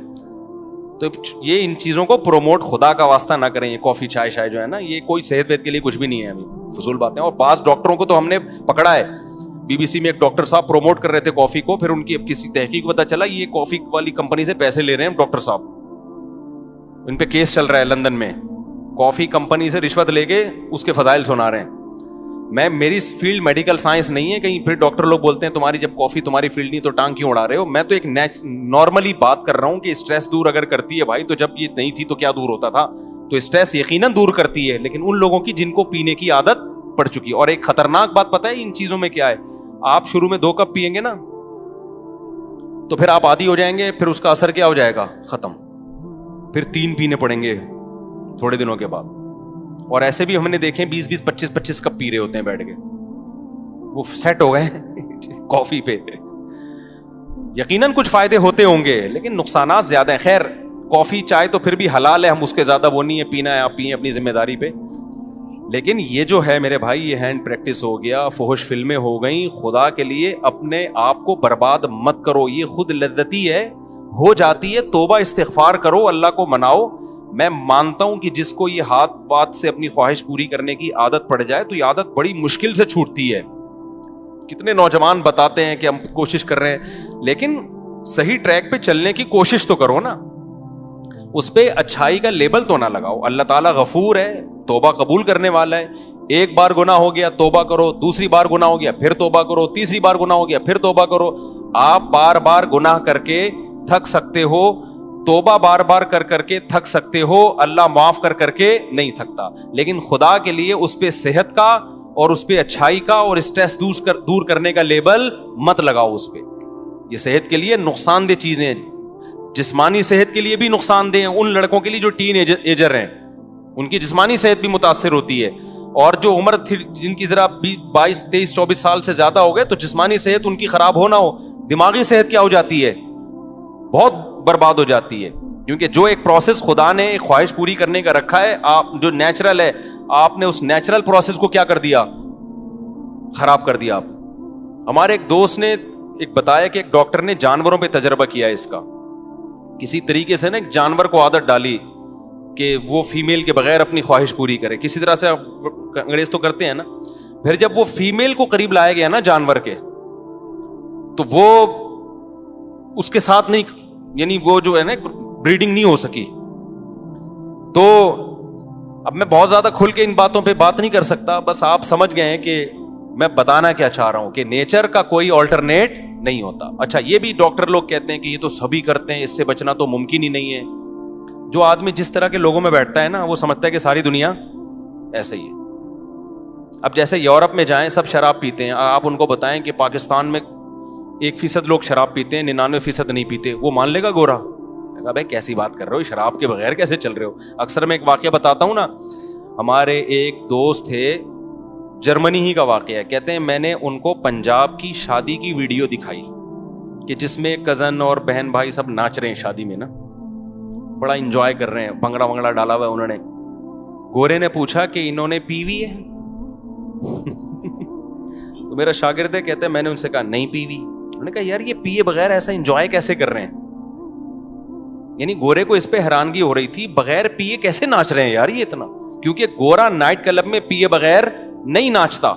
تو یہ ان چیزوں کو پروموٹ خدا کا واسطہ نہ کریں. یہ کافی چائے شائے جو ہے نا, یہ کوئی صحت ویت کے لیے کچھ بھی نہیں ہے, ابھی فضول باتیں. اور بعض ڈاکٹروں کو تو ہم نے پکڑا ہے, بی بی سی میں ایک ڈاکٹر صاحب پروموٹ کر رہے تھے کافی کو, پھر ان کی اب کسی تحقیق پتا چلا یہ کافی والی کمپنی سے پیسے لے رہے ہیں ڈاکٹر صاحب. ان پہ کیس چل رہا ہے لندن میں, کافی کمپنی سے رشوت لے کے اس کے فضائل سنا رہے ہیں. میری فیلڈ میڈیکل سائنس نہیں ہے, کہیں پھر ڈاکٹر لوگ بولتے ہیں تمہاری جب کافی تمہاری فیلڈ نہیں تو ٹانگ کیوں اڑا رہے ہو. میں تو ایک نارملی بات کر رہا ہوں کہ اسٹریس دور اگر کرتی ہے بھائی, تو جب یہ نہیں تھی تو کیا دور ہوتا تھا. تو اسٹریس یقیناً دور کرتی ہے, لیکن ان لوگوں کی جن کو پینے کی عادت پڑ چکی. اور ایک خطرناک بات پتہ ہے ان چیزوں میں کیا ہے, آپ شروع میں 2 کپ پیئیں گے نا, تو پھر آپ عادی ہو جائیں گے, پھر اس کا اثر کیا ہو جائے گا, ختم. پھر 3 پینے پڑیں گے تھوڑے دنوں کے بعد. اور ایسے بھی ہم نے دیکھے 20-20 25-25 کپ پی رہے ہوتے ہیں بیٹھ کے, وہ سیٹ ہو گئے کافی پہ. یقیناً کچھ فائدے ہوتے ہوں گے لیکن نقصانات زیادہ ہیں. خیر کافی چائے تو پھر بھی حلال ہے, ہم اس کے زیادہ وہ نہیں ہے, پینا ہے آپ پئیں اپنی ذمہ داری پہ. لیکن یہ جو ہے میرے بھائی, یہ ہینڈ پریکٹس ہو گیا, فحش فلمیں ہو گئیں. خدا کے لیے اپنے آپ کو برباد مت کرو, یہ خود لذتی ہے, ہو جاتی ہے. توبہ استغفار کرو, اللہ کو مناؤ. میں مانتا ہوں کہ جس کو یہ ہاتھ بات سے اپنی خواہش پوری کرنے کی عادت پڑ جائے تو یہ عادت بڑی مشکل سے چھوٹتی ہے. کتنے نوجوان بتاتے ہیں کہ ہم کوشش کر رہے ہیں, لیکن صحیح ٹریک پہ چلنے کی کوشش تو کرو نا, اس پہ اچھائی کا لیبل تو نہ لگاؤ. اللہ تعالیٰ غفور ہے, توبہ قبول کرنے والا ہے. ایک بار گناہ ہو گیا توبہ کرو, دوسری بار گناہ ہو گیا پھر توبہ کرو, تیسری بار گناہ ہو گیا پھر توبہ کرو. آپ بار بار گناہ کر کے تھک سکتے ہو, توبہ بار بار کر کر کے تھک سکتے ہو, اللہ معاف کر کر کے نہیں تھکتا. لیکن خدا کے لیے اس پہ صحت کا اور اس پہ اچھائی کا اور اسٹریس دور کرنے کا لیبل مت لگاؤ اس پہ. یہ صحت کے لیے نقصان دہ چیزیں ہیں, جسمانی صحت کے لیے بھی نقصان دہ ہیں. ان لڑکوں کے لیے جو ٹین ایجر ہیں ان کی جسمانی صحت بھی متاثر ہوتی ہے, اور جو عمر تھی جن کی ذرا 22 23 24 سال سے زیادہ ہو گئے تو جسمانی صحت ان کی خراب ہو نہ ہو, دماغی صحت کیا ہو جاتی ہے, بہت برباد ہو جاتی ہے. کیونکہ جو ایک پروسیس خدا نے ایک خواہش پوری کرنے کا رکھا ہے, آپ جو نیچرل ہے, آپ نے اس نیچرل پروسیس کو کیا کر دیا, خراب کر دیا. آپ ہمارے ایک دوست نے ایک بتایا کہ ایک ڈاکٹر نے جانوروں پہ تجربہ کیا ہے اس کا. کسی طریقے سے نا ایک جانور کو عادت ڈالی کہ وہ فیمیل کے بغیر اپنی خواہش پوری کرے, کسی طرح سے انگریز تو کرتے ہیں نا. پھر جب وہ فیمیل کو قریب لایا گیا نا جانور کے, تو وہ اس کے ساتھ نہیں, یعنی وہ جو ہے نا بریڈنگ نہیں ہو سکی. تو اب میں بہت زیادہ کھل کے ان باتوں پہ بات نہیں کر سکتا, بس آپ سمجھ گئے ہیں کہ میں بتانا کیا چاہ رہا ہوں کہ نیچر کا کوئی آلٹرنیٹ نہیں ہوتا. اچھا یہ بھی ڈاکٹر لوگ کہتے ہیں کہ یہ تو سبھی کرتے ہیں, اس سے بچنا تو ممکن ہی نہیں ہے. جو آدمی جس طرح کے لوگوں میں بیٹھتا ہے نا, وہ سمجھتا ہے کہ ساری دنیا ایسے ہی ہے. اب جیسے یورپ میں جائیں, سب شراب پیتے ہیں, آپ ان کو بتائیں کہ پاکستان میں 1% لوگ شراب پیتے ہیں, 99% نہیں پیتے, وہ مان لے گا گورا؟ کہا بھائی کیسی بات کر رہے ہو, شراب کے بغیر کیسے چل رہے ہو؟ اکثر میں ایک واقعہ بتاتا ہوں نا, ہمارے ایک دوست تھے, جرمنی ہی کا واقعہ ہے, کہتے ہیں میں نے ان کو پنجاب کی شادی کی ویڈیو دکھائی کہ جس میں کزن اور بہن بھائی سب ناچ رہے ہیں شادی میں نا, بڑا انجوائے کر رہے ہیں, بھنگڑا ونگڑا ڈالا ہوا ہے انہوں نے. گورے نے پوچھا کہ انہوں نے پی ہوئی ہے؟ تو میرا شاگرد ہے, کہتے ہیں میں نے ان سے کہا نہیں پی ہوئی. انہوں نے کہا یار یہ پیے بغیر ایسا انجوائے کیسے کر رہے ہیں؟ یعنی گورے کو اس پہ حیرانگی ہو رہی تھی, بغیر پیے کیسے ناچ رہے ہیں یار یہ اتنا, کیونکہ گورا نائٹ کلب میں پیے بغیر نہیں ناچتا.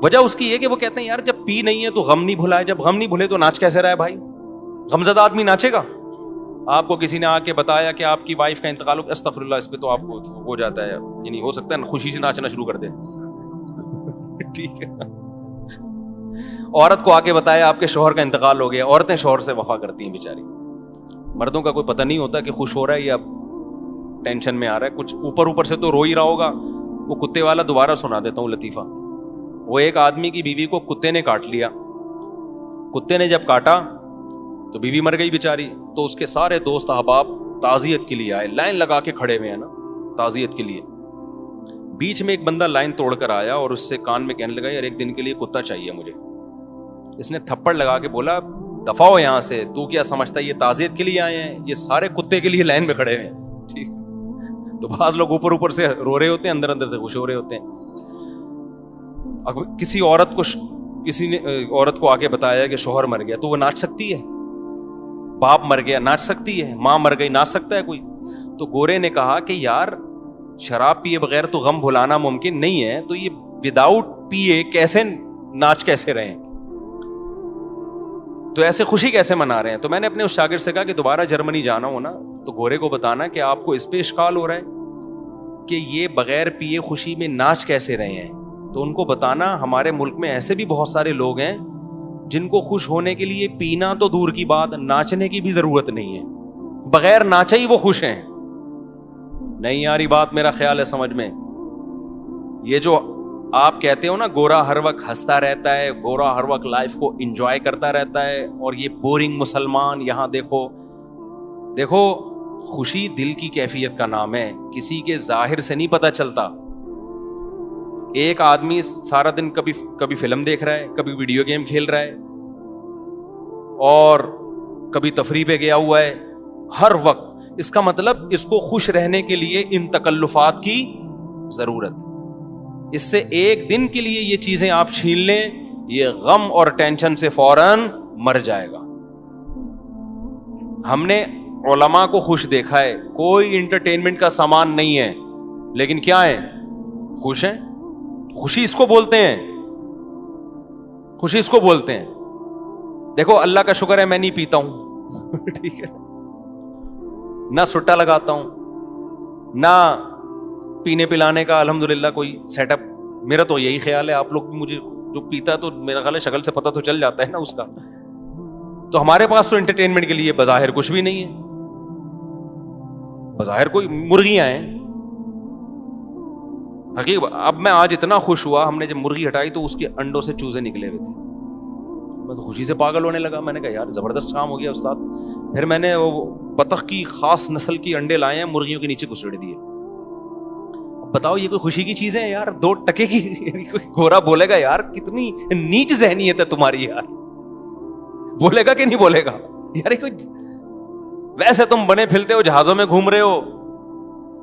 وجہ اس کی یہ کہ وہ کہتے ہیں یار جب پی نہیں ہے تو غم نہیں بھلا ہے, جب غم نہیں بھولے تو ناچ کیسے رہا ہے بھائی؟ غمزدہ آدمی ناچے گا؟ آپ کو کسی نے آ کے بتایا کہ آپ کی وائف کا انتقال ہو, استغفر اللہ, اس پہ تو آپ کو ہو جاتا ہے, یعنی ہو سکتا ہے خوشی سے ناچنا شروع کر دے. ٹھیک ہے, عورت کو آ کے بتایا آپ کے شوہر کا انتقال ہو گیا. عورتیں شوہر سے وفا کرتی ہیں بیچاری, مردوں کا کوئی پتہ نہیں ہوتا کہ خوش ہو رہا ہے یا ٹینشن میں آ رہا ہے. کچھ اوپر سے تو رو ہی رہا ہوگا. وہ کتے والا دوبارہ سنا دیتا ہوں لطیفہ. وہ ایک آدمی کی بیوی کو کتے نے کاٹ لیا. کتے نے جب کاٹا تو بیوی مر گئی بیچاری. تو اس کے سارے دوست احباب تعزیت کے لیے آئے, لائن لگا کے کھڑے ہوئے ہیں نا تعزیت کے لیے. بیچ میں ایک بندہ لائن توڑ کر آیا اور اس سے کان میں کہنے لگا یار ایک دن کے لیے کتا چاہیے مجھے. اس نے تھپڑ لگا کے بولا دفع ہو یہاں سے, تو کیا سمجھتا ہے یہ تعزیت کے لیے آئے ہیں؟ یہ سارے کتے کے لیے لائن میں کھڑے ہیں. ٹھیک, تو بعض لوگ اوپر سے رو رہے ہوتے ہیں, اندر سے خوش ہو رہے ہوتے ہیں. اگر کسی نے عورت کو آگے بتایا کہ شوہر مر گیا, تو وہ ناچ سکتی ہے؟ باپ مر گیا ناچ سکتی ہے؟ ماں مر گئی ناچ سکتا ہے کوئی؟ تو گورے نے کہا کہ یار شراب پیے بغیر تو غم بھلانا ممکن نہیں ہے, تو یہ وداؤٹ پیے کیسے ناچ کیسے رہے ہیں, تو ایسے خوشی کیسے منا رہے ہیں؟ تو میں نے اپنے اس شاگرد سے کہا کہ دوبارہ جرمنی جانا ہو نا تو گورے کو بتانا کہ آپ کو اس پہ اشکال ہو رہا ہے کہ یہ بغیر پیے خوشی میں ناچ کیسے رہے ہیں. تو ان کو بتانا ہمارے ملک میں ایسے بھی بہت سارے لوگ ہیں جن کو خوش ہونے کے لیے پینا تو دور کی بات, ناچنے کی بھی ضرورت نہیں ہے, بغیر ناچے ہی وہ خوش ہیں. نہیں آ رہی بات میرا خیال ہے سمجھ میں؟ یہ جو آپ کہتے ہو نا گورا ہر وقت ہنستا رہتا ہے, گورا ہر وقت لائف کو انجوائے کرتا رہتا ہے, اور یہ بورنگ مسلمان, یہاں دیکھو خوشی دل کی کیفیت کا نام ہے, کسی کے ظاہر سے نہیں پتا چلتا. ایک آدمی سارا دن کبھی فلم دیکھ رہا ہے, کبھی ویڈیو گیم کھیل رہا ہے, اور کبھی تفریح پہ گیا ہوا ہے ہر وقت. اس کا مطلب اس کو خوش رہنے کے لیے ان تکلفات کی ضرورت ہے. اس سے ایک دن کے لیے یہ چیزیں آپ چھین لیں, یہ غم اور ٹینشن سے فوراً مر جائے گا. ہم نے علماء کو خوش دیکھا ہے, کوئی انٹرٹینمنٹ کا سامان نہیں ہے, لیکن کیا ہے؟ خوش ہیں. خوشی اس کو بولتے ہیں, خوشی اس کو بولتے ہیں. دیکھو اللہ کا شکر ہے میں نہیں پیتا ہوں, ٹھیک ہے, نہ سٹا لگاتا ہوں, نہ پینے پلانے کا الحمدللہ کوئی سیٹ اپ. میرا تو یہی خیال ہے, آپ لوگ مجھے جو پیتا ہے تو میرا خیال ہے شکل سے پتہ تو چل جاتا ہے نا اس کا. تو ہمارے پاس تو انٹرٹینمنٹ کے لیے بظاہر کچھ بھی نہیں ہے, بظاہر کوئی مرغیاں ہیں. حقیقت اب میں آج اتنا خوش ہوا, ہم نے جب مرغی ہٹائی تو اس کے انڈوں سے چوزے نکلے ہوئے تھے. میں تو خوشی سے پاگل ہونے لگا. میں نے کہا یار زبردست کام ہو گیا استاد. پھر میں نے وہ بطخ کی خاص نسل کی انڈے لائے ہیں, مرغیوں کے نیچے گھسیڑ دیے. اب بتاؤ یہ کوئی خوشی کی چیزیں ہیں یار؟ 2 ٹکے کی کوئی گورا بولے گا یار کتنی نیچ ذہنیت ہے تمہاری یار, بولے گا کہ نہیں بولے گا یار؟ کوئی ویسے تم بنے پھرتے ہو, جہازوں میں گھوم رہے ہو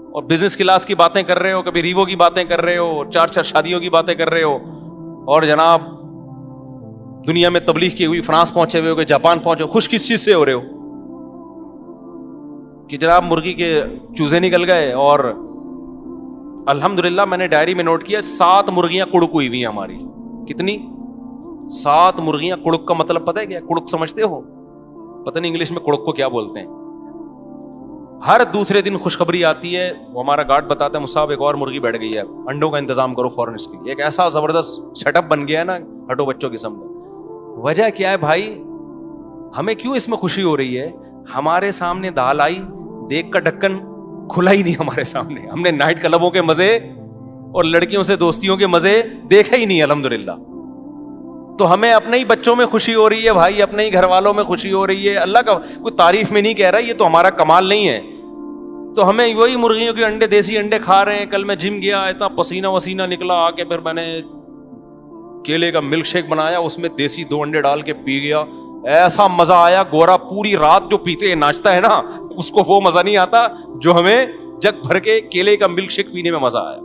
اور بزنس کلاس کی باتیں کر رہے ہو, کبھی ریوو کی باتیں کر رہے ہو, 4 شادیوں کی باتیں کر رہے ہو, اور جناب دنیا میں تبلیغ کی ہوئی فرانس پہنچے ہوئے ہو کہ جاپان پہنچے ہو. خوش کس چیز سے ہو رہے ہو کہ جناب مرغی کے چوزے نکل گئے؟ اور الحمدللہ میں نے ڈائری میں نوٹ کیا 7 مرغیاں کڑک ہوئی ہوئی ہیں ہماری. کتنی؟ 7 مرغیاں. کڑک کا مطلب پتہ ہے کیا؟ کڑک سمجھتے ہو؟ پتہ نہیں انگلش میں کڑک کو کیا بولتے ہیں. ہر دوسرے دن خوشخبری آتی ہے, وہ ہمارا گارڈ بتاتا ہے مصعب ایک اور مرغی بیٹھ گئی ہے, انڈوں کا انتظام کرو فوراً اس کے لیے. ایک ایسا زبردست سیٹ اپ بن گیا ہے نا ہٹو بچوں کی سمجھ. وجہ کیا ہے بھائی؟ ہمیں کیوں اس میں خوشی ہو رہی ہے؟ ہمارے سامنے دال آئی, دیکھ کا ڈھکن کھلا ہی نہیں ہمارے سامنے, ہم نے نائٹ کلبوں کے مزے اور لڑکیوں سے دوستیوں کے مزے دیکھے ہی نہیں الحمدللہ. تو ہمیں اپنے ہی بچوں میں خوشی ہو رہی ہے بھائی, اپنے ہی گھر والوں میں خوشی ہو رہی ہے. اللہ کا کوئی تعریف میں نہیں کہہ رہا, یہ تو ہمارا کمال نہیں ہے. تو ہمیں وہی مرغیوں کے انڈے, دیسی انڈے کھا رہے ہیں. کل میں جم گیا, اتنا پسینہ وسینہ نکلا, آ کے پھر میں نے کیلے کا ملک شیک بنایا, اس میں دیسی 2 انڈے ڈال کے پی گیا, ایسا مزہ آیا. گورا پوری رات جو پیتے ناچتا ہے نا, اس کو وہ مزہ نہیں آتا جو ہمیں جگ بھر کے کیلے کا ملک شیک پینے میں مزہ آیا.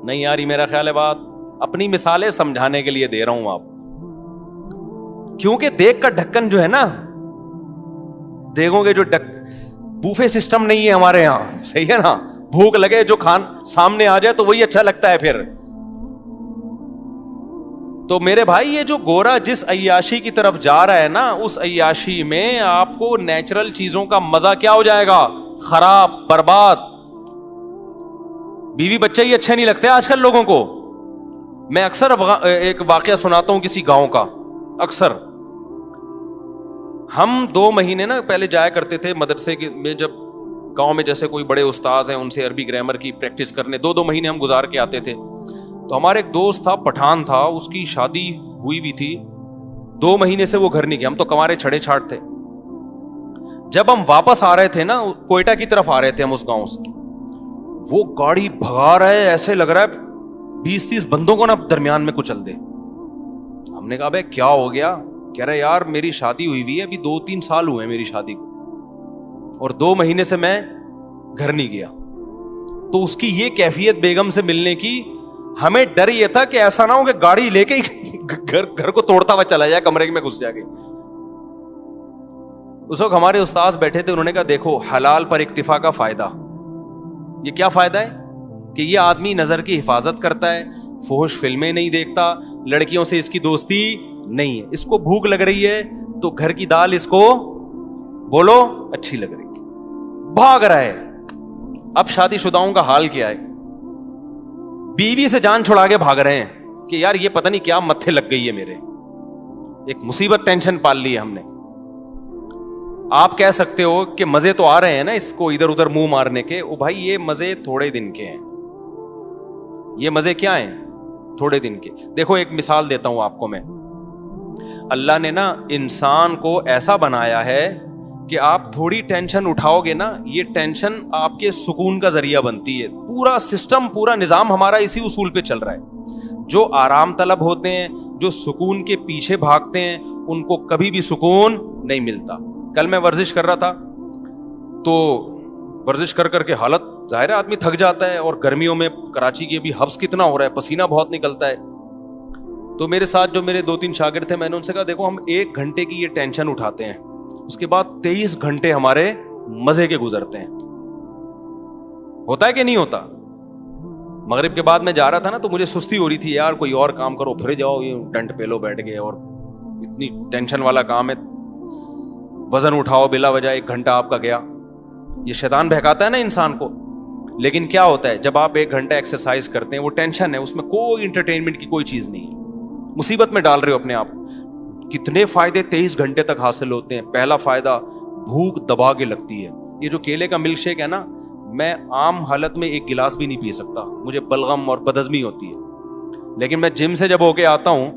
نہیں یاری, میرا خیال ہے بات اپنی مثالیں سمجھانے کے لیے دے رہا ہوں آپ, کیونکہ دیکھ کا ڈھکن جو ہے نا, دیکھو گے جو بوفے سسٹم نہیں ہے ہمارے یہاں, صحیح ہے نا, بھوک لگے جو سامنے آ جائے تو وہی اچھا لگتا ہے پھر. تو میرے بھائی یہ جو گورا جس عیاشی کی طرف جا رہا ہے نا, اس عیاشی میں آپ کو نیچرل چیزوں کا مزہ کیا ہو جائے گا؟ خراب, برباد. بیوی بچے ہی اچھے نہیں لگتے آج کل لوگوں کو. میں اکثر ایک واقعہ سناتا ہوں کسی گاؤں کا. اکثر ہم 2 مہینے نا پہلے جایا کرتے تھے مدرسے میں, جب گاؤں میں جیسے کوئی بڑے استاذ ہیں ان سے عربی گرامر کی پریکٹس کرنے 2 مہینے ہم گزار کے آتے تھے. تو ہمارے ایک دوست تھا, پٹھان تھا, اس کی شادی ہوئی بھی تھی, 2 مہینے سے وہ گھر نہیں گیا. ہم تو کمارے چھڑے چھاٹ تھے. جب ہم واپس آ رہے تھے نا, کوئٹہ کی طرف آ رہے تھے ہم اس گاؤں سے, وہ گاڑی بھگا رہا ہے, ایسے لگ رہا ہے 20-30 بندوں کو نا درمیان میں کچل دے. ہم نے کہا بھائی کیا ہو گیا؟ کہہ رہے یار میری شادی ہوئی ہوئی ہے, ابھی 2-3 سال ہوئے میری شادی کو, اور 2 مہینے سے میں گھر نہیں گیا. تو اس کی یہ کیفیت بیگم سے ملنے کی, ہمیں ڈر یہ تھا کہ ایسا نہ ہو کہ گاڑی لے کے گھر کو توڑتا ہوا چلا جائے, کمرے میں گھس جائے گا. اس وقت ہمارے استاذ بیٹھے تھے, انہوں نے کہا دیکھو حلال پر اکتفا کا فائدہ. یہ کیا فائدہ ہے؟ کہ یہ آدمی نظر کی حفاظت کرتا ہے, فحش فلمیں نہیں دیکھتا, لڑکیوں سے اس کی دوستی نہیں ہے. اس کو بھوک لگ رہی ہے تو گھر کی دال اس کو بولو اچھی لگ رہی ہے, بھاگ رہا ہے. اب شادی شداؤں کا حال کیا ہے؟ بیوی سے جان چھڑا کے بھاگ رہے ہیں کہ یار یہ پتہ نہیں کیا متھے لگ گئی ہے میرے, ایک مصیبت ٹینشن پال لی ہے ہم نے. آپ کہہ سکتے ہو کہ مزے تو آ رہے ہیں نا اس کو ادھر ادھر منہ مارنے کے. او بھائی یہ مزے تھوڑے دن کے ہیں. یہ مزے کیا ہیں؟ تھوڑے دن کے. دیکھو ایک مثال دیتا ہوں آپ کو میں. اللہ نے نا انسان کو ایسا بنایا ہے کہ آپ تھوڑی ٹینشن اٹھاؤ گے نا, یہ ٹینشن آپ کے سکون کا ذریعہ بنتی ہے. پورا سسٹم, پورا نظام ہمارا اسی اصول پہ چل رہا ہے. جو آرام طلب ہوتے ہیں, جو سکون کے پیچھے بھاگتے ہیں, ان کو کبھی بھی سکون نہیں ملتا. کل میں ورزش کر رہا تھا, تو ورزش کر کر کے حالت ظاہر ہے آدمی تھک جاتا ہے, اور گرمیوں میں کراچی کی ابھی حبس کتنا ہو رہا ہے, پسینہ بہت نکلتا ہے. تو میرے ساتھ جو میرے 2-3 شاگرد تھے, میں نے ان سے کہا دیکھو ہم 1 گھنٹے کی یہ ٹینشن اٹھاتے ہیں, اس کے بعد 23 گھنٹے ہمارے مزے کے گزرتے ہیں. ہوتا ہے کہ نہیں ہوتا؟ مغرب کے بعد میں جا رہا تھا نا, تو مجھے سستی ہو رہی تھی, یار کوئی اور کام کرو, پھر جاؤ یہ ٹینٹ پہ لو بیٹھ گئے, اور اتنی ٹینشن والا کام ہے, وزن اٹھاؤ بلا وجہ 1 گھنٹہ آپ کا گیا. یہ شیطان بہکاتا ہے نا انسان کو. لیکن کیا ہوتا ہے جب آپ 1 گھنٹہ ایکسرسائز کرتے ہیں, وہ ٹینشن ہے, اس میں کوئی انٹرٹینمنٹ کی کوئی چیز نہیں ہے, مصیبت میں ڈال رہے ہو اپنے آپ. کتنے فائدے 23 گھنٹے تک حاصل ہوتے ہیں. پہلا فائدہ, بھوک دبا کے لگتی ہے. یہ جو کیلے کا ملک شیک ہے نا, میں عام حالت میں 1 گلاس بھی نہیں پی سکتا, مجھے بلغم اور بدہضمی ہوتی ہے. لیکن میں جم سے جب ہو کے آتا ہوں,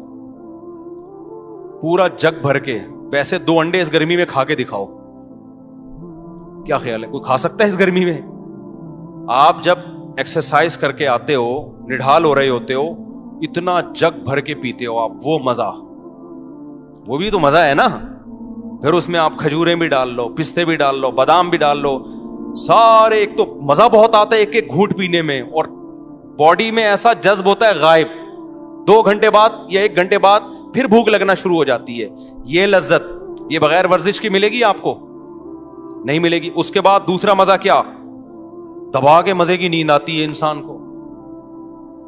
پورا جگ بھر کے, ویسے 2 انڈے اس گرمی میں کھا کے دکھاؤ, کیا خیال ہے کوئی کھا سکتا ہے اس گرمی میں؟ آپ جب ایکسرسائز کر کے آتے ہو, نڈھال ہو رہے ہوتے ہو, اتنا جگ بھر کے پیتے ہو آپ, وہ مزہ, وہ بھی تو مزہ ہے نا. پھر اس میں آپ کھجوریں بھی ڈال لو, پستے بھی ڈال لو, بادام بھی ڈال لو, سارے. ایک تو مزہ بہت آتا ہے ایک ایک گھونٹ پینے میں, اور باڈی میں ایسا جذب ہوتا ہے غائب. 2 گھنٹے بعد یا 1 گھنٹے بعد پھر بھوک لگنا شروع ہو جاتی ہے. یہ لذت یہ بغیر ورزش کی ملے گی آپ کو؟ نہیں ملے گی. اس کے بعد دوسرا مزہ کیا, دبا کے مزے کی نیند آتی ہے انسان کو.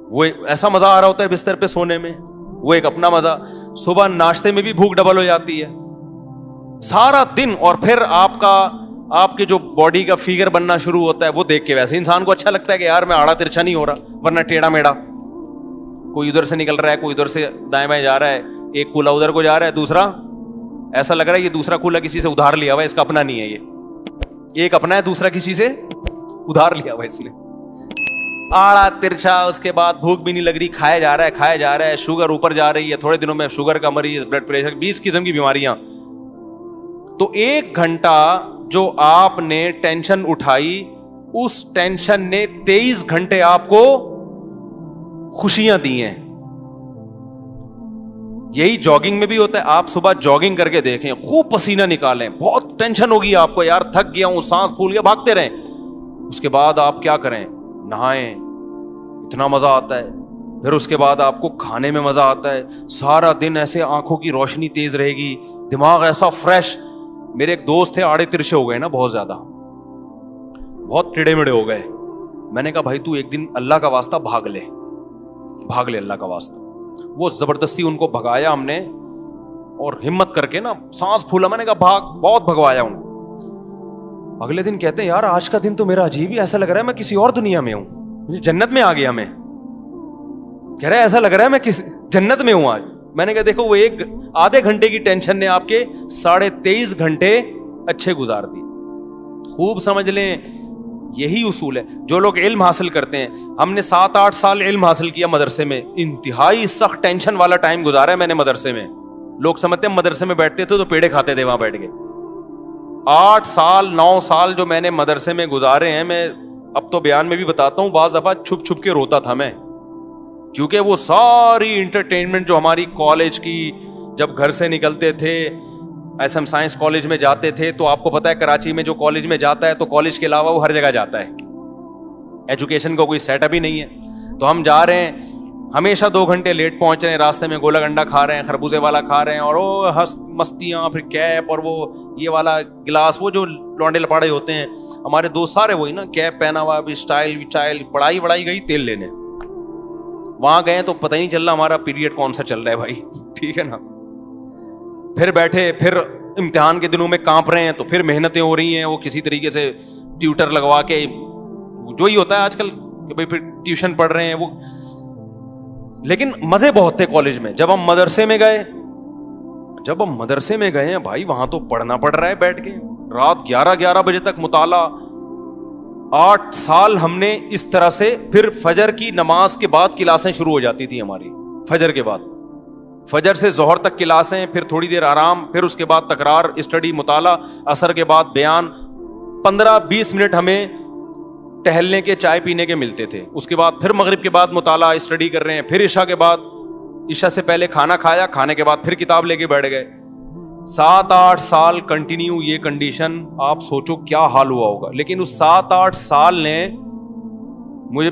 وہ ایسا مزہ آ رہا ہوتا ہے بستر پہ سونے میں, وہ ایک اپنا مزہ. صبح ناشتے میں بھی بھوک ڈبل ہو جاتی ہے سارا دن, اور پھر آپ کے جو باڈی کا فیگر بننا شروع ہوتا ہے, وہ دیکھ کے ویسے انسان کو اچھا لگتا ہے کہ یار میں آڑا ترچھا نہیں ہو رہا, ورنہ ٹیڑھا میڑھا, کوئی ادھر سے نکل رہا ہے, کوئی ادھر سے دائیں بائیں جا رہا ہے, ایک کولہ ادھر کو جا رہا ہے, دوسرا ایسا لگ رہا ہے یہ دوسرا کولہ کسی سے ادھار لیا ہوا ہے, اس کا اپنا نہیں ہے, یہ ایک اپنا ہے, دوسرا کسی سے ادھار لیا ہوا ہے اس نے. آڑا ترچھا, اس کے بعد بھوک بھی نہیں لگ رہی, کھایا جا رہا ہے, شوگر اوپر جا رہی ہے, تھوڑے دنوں میں شوگر کا مریض, بلڈ پریشر, 20 قسم کی بیماریاں. تو 1 گھنٹہ جو آپ نے ٹینشن اٹھائی, اس ٹینشن نے 23 گھنٹے آپ کو خوشیاں دی ہیں. یہی جاگنگ میں بھی ہوتا ہے. آپ صبح جاگنگ کر کے دیکھیں, خوب پسینہ نکالیں, بہت ٹینشن ہوگی آپ کو, یار تھک گیا ہوں, سانس پھول گیا, بھاگتے رہیں. اس کے بعد آپ کیا کریں, نہائیں, اتنا مزہ آتا ہے. پھر اس کے بعد آپ کو کھانے میں مزہ آتا ہے, سارا دن ایسے آنکھوں کی روشنی تیز رہے گی, دماغ ایسا فریش. میرے ایک دوست تھے, آڑے ترشے ہو گئے نا, بہت زیادہ, بہت ٹیڑے مڑے ہو گئے. میں نے کہا بھائی تو ایک دن اللہ کا واسطہ بھاگ لے اللہ کا واسطہ. وہ زبردستی ان کو بھگایا ہم نے, اور ہمت کر کے نا سانس پھولا, میں نے کہا بھاگ, بہت بھگوایا ان کو. اگلے دن کہتے ہیں یار آج کا دن تو میرا عجیب ہی, ایسا لگ رہا ہے میں کسی اور دنیا میں ہوں, جنت میں آ گیا میں. کہہ رہا ہے ایسا لگ رہا ہے میں کسی جنت میں ہوں آج. میں نے کہا دیکھو وہ ایک آدھے گھنٹے کی ٹینشن نے آپ کے 23.5 گھنٹے اچھے گزار دی. خوب سمجھ لیں, یہی اصول ہے. جو لوگ علم حاصل کرتے ہیں, ہم نے 7-8 سال علم حاصل کیا مدرسے میں, انتہائی سخت ٹینشن والا ٹائم گزارا ہے میں نے مدرسے میں. لوگ سمجھتے ہیں مدرسے میں بیٹھتے تھے تو پیڑے کھاتے تھے وہاں بیٹھ کے. 8 سال 9 سال جو میں نے مدرسے میں گزارے ہیں, میں اب تو بیان میں بھی بتاتا ہوں, بعض دفعہ چھپ چھپ کے روتا تھا میں, کیونکہ وہ ساری انٹرٹینمنٹ جو ہماری کالج کی, جب گھر سے نکلتے تھے ایس ایم سائنس کالج میں جاتے تھے, تو آپ کو پتا ہے کراچی میں جو کالج میں جاتا ہے تو کالج کے علاوہ وہ ہر جگہ جاتا ہے, ایجوکیشن کا کوئی سیٹ اپ ہی نہیں ہے. تو ہم جا رہے ہیں, ہمیشہ 2 گھنٹے لیٹ پہنچ رہے ہیں, راستے میں گولا گنڈا کھا رہے ہیں, خربوزے والا کھا رہے ہیں, اور وہ مستیاں, پھر کیپ, اور وہ یہ والا گلاس, وہ جو لونڈے لپاڑے ہوتے ہیں ہمارے دوست سارے وہی نا, کیپ پہنا ہوا, بھی اسٹائل, پڑھائی گئی تیل لینے. وہاں گئے تو پتہ ہی نہیں چل رہا ہمارا پیریڈ کون سا چل رہا ہے بھائی, ٹھیک ہے نا. پھر بیٹھے, پھر امتحان کے دنوں میں کانپ رہے ہیں, تو پھر محنتیں ہو رہی ہیں, وہ کسی طریقے سے ٹیوٹر لگوا کے, جو ہی ہوتا ہے آج کل کہ بھائی پھر ٹیوشن پڑھ رہے ہیں وہ. لیکن مزے بہت تھے کالج میں. جب ہم مدرسے میں گئے ہیں بھائی, وہاں تو پڑھنا پڑ رہا ہے بیٹھ کے, رات 11 بجے تک مطالعہ. 8 سال ہم نے اس طرح سے. پھر فجر کی نماز کے بعد کلاسیں شروع ہو جاتی تھی ہماری, فجر کے بعد, فجر سے ظہر تک کلاسیں, پھر تھوڑی دیر آرام, پھر اس کے بعد تکرار, اسٹڈی, مطالعہ, عصر کے بعد بیان. 15-20 منٹ ہمیں ٹہلنے کے, چائے پینے کے ملتے تھے. اس کے بعد پھر مغرب کے بعد مطالعہ, اسٹڈی کر رہے ہیں. پھر عشاء کے بعد, عشاء سے پہلے کھانا کھایا, کھانے کے بعد پھر کتاب لے کے بیٹھ گئے. 7-8 سال کنٹینیو یہ کنڈیشن, آپ سوچو کیا حال ہوا ہوگا. لیکن اس 7-8 سال نے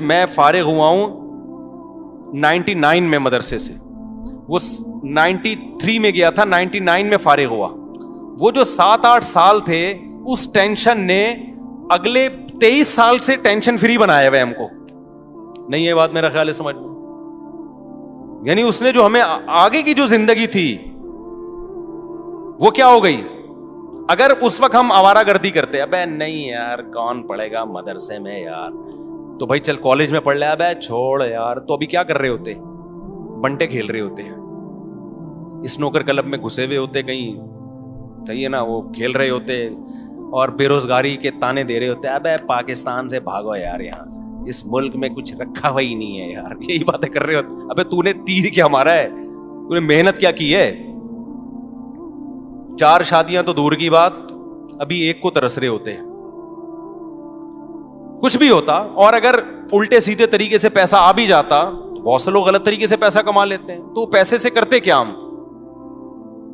میں فارغ ہوا ہوں 99 میں مدرسے سے, وہ 93 میں گیا تھا, 99 میں فارغ ہوا. وہ جو 7-8 سال تھے, اس ٹینشن نے اگلے 23 سال سے ٹینشن فری بنایا ہوئے ہم کو. نہیں یہ بات میرا خیال ہے سمجھ میں, یعنی اس نے جو ہمیں آگے کی جو زندگی تھی وہ کیا ہو گئی. اگر اس وقت ہم آوارہ گردی کرتے, ابے نہیں یار کون پڑھے گا مدرسے میں یار, تو بھائی چل کالج میں پڑھ لے, ابے چھوڑ یار, تو ابھی کیا کر رہے ہوتے, بنٹے کھیل رہے ہوتے ہیں, اسنوکر کلب میں گھسے ہوئے ہوتے کہیں, صحیح ہے نا, وہ کھیل رہے ہوتے, اور بے روزگاری کے تانے دے رہے ہوتے, ابے پاکستان سے بھاگو یار, یہاں سے, اس ملک میں کچھ رکھا ہوا ہی نہیں ہے یار, یہی باتیں کر رہے ہوتے. ابے تو نے تیر کیا مارا ہے, تو نے محنت کیا کی ہے. 4 شادیاں تو دور کی بات, ابھی ایک کو ترس رہے ہوتے. کچھ بھی ہوتا, اور اگر الٹے سیدھے طریقے سے پیسہ آ بھی جاتا, تو بہت سے لوگ غلط طریقے سے پیسہ کما لیتے ہیں. تو پیسے سے کرتے کیا ہم,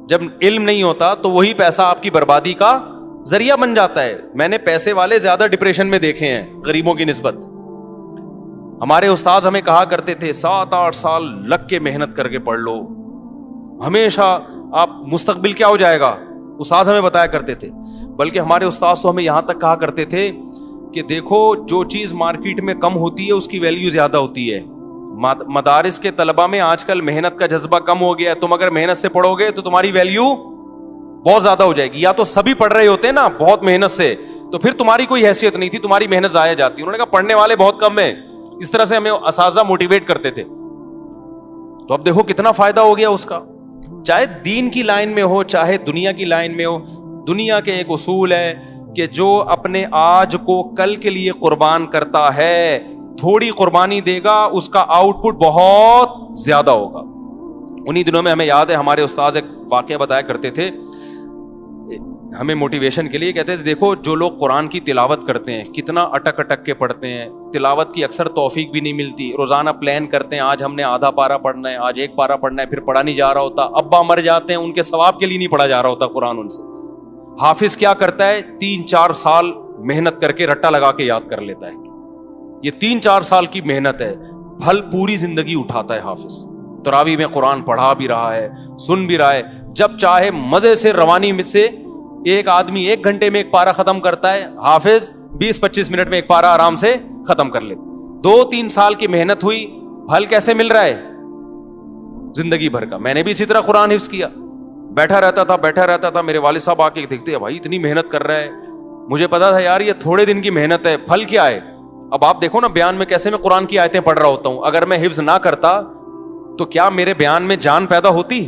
جب علم نہیں ہوتا تو وہی پیسہ آپ کی بربادی کا ذریعہ بن جاتا ہے. میں نے پیسے والے زیادہ ڈپریشن میں دیکھے ہیں غریبوں کی نسبت. ہمارے استاذ ہمیں کہا کرتے تھے 7-8 سال لگ کے محنت کر کے پڑھ لو, ہمیشہ آپ مستقبل کیا ہو جائے گا, استاذ ہمیں بتایا کرتے تھے. بلکہ ہمارے استاذ تو ہمیں یہاں تک کہا کرتے تھے کہ دیکھو جو چیز مارکیٹ میں کم ہوتی ہے اس کی ویلیو زیادہ ہوتی ہے. مدارس کے طلبہ میں آج کل محنت کا جذبہ کم ہو گیا ہے. تم اگر محنت سے پڑھو گے تو تمہاری ویلیو بہت زیادہ ہو جائے گی. یا تو سبھی پڑھ رہے ہوتے ہیں نا بہت محنت سے, تو پھر تمہاری کوئی حیثیت نہیں تھی, تمہاری محنت ضائع جاتی. انہوں نے کہا پڑھنے والے بہت کم ہیں. اس طرح سے ہمیں اساتذہ موٹیویٹ کرتے تھے. تو اب دیکھو کتنا فائدہ ہو گیا اس کا. چاہے دین کی لائن میں ہو چاہے دنیا کی لائن میں ہو. دنیا کے ایک اصول ہے کہ جو اپنے آج کو کل کے لیے قربان کرتا ہے, تھوڑی قربانی دے گا, اس کا آؤٹ پٹ بہت زیادہ ہوگا. انہی دنوں میں ہمیں یاد ہے ہمارے استاذ ایک واقعہ بتایا کرتے تھے ہمیں موٹیویشن کے لیے. کہتے تھے دیکھو جو لوگ قرآن کی تلاوت کرتے ہیں کتنا اٹک اٹک کے پڑھتے ہیں, تلاوت کی اکثر توفیق بھی نہیں ملتی, روزانہ پلان کرتے ہیں آج ہم نے آدھا پارا پڑھنا ہے, آج ایک پارا پڑھنا ہے, پھر پڑھا نہیں جا رہا ہوتا, ابا مر جاتے ہیں ان کے ثواب کے لیے نہیں پڑھا جا رہا ہوتا قرآن ان سے. حافظ کیا کرتا ہے 3-4 سال محنت کر کے رٹا لگا کے یاد کر لیتا ہے. یہ 3-4 سال کی محنت ہے, پھل پوری زندگی اٹھاتا ہے حافظ. تراویح میں قرآن پڑھا بھی رہا ہے, سن بھی رہا ہے, جب چاہے مزے سے روانی میں سے ایک آدمی 1 گھنٹے میں ایک پارا ختم کرتا ہے, حافظ 20-25 منٹ میں ایک پارا آرام سے ختم کر لے. 2-3 سال کی محنت ہوئی, پھل کیسے مل رہا ہے زندگی بھر کا. میں نے بھی اسی طرح قرآن حفظ کیا, بیٹھا رہتا تھا, میرے والد صاحب آ کے دیکھتے بھائی اتنی محنت کر رہا ہے, مجھے پتا تھا یار یہ تھوڑے دن کی محنت ہے, پھل کیا ہے. اب آپ دیکھو نا بیان میں کیسے میں قرآن کی آیتیں پڑھ رہا ہوتا ہوں, اگر میں حفظ نہ کرتا تو کیا میرے بیان میں جان پیدا ہوتی؟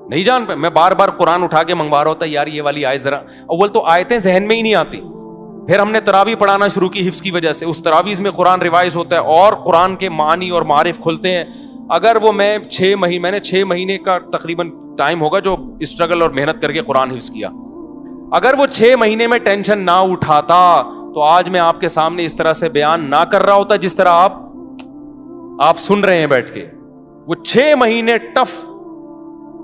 نہیں جان. میں بار بار قرآن اٹھا کے منگوا رہا ہوتا یار یہ والی آیت ذرا, اول تو آیتیں ذہن میں ہی نہیں آتی. پھر ہم نے تراویح پڑھانا شروع کی حفظ کی وجہ سے, اس تراویح میں قرآن ریوائز ہوتا ہے اور قرآن کے معنی اور معارف کھلتے ہیں. اگر وہ میں نے 6 مہینے کا تقریباً ٹائم ہوگا جو اسٹرگل اور محنت کر کے قرآن حفظ کیا, اگر وہ 6 مہینے میں ٹینشن نہ اٹھاتا تو آج میں آپ کے سامنے اس طرح سے بیان نہ کر رہا ہوتا جس طرح آپ سن رہے ہیں بیٹھ کے. وہ 6 مہینے ٹف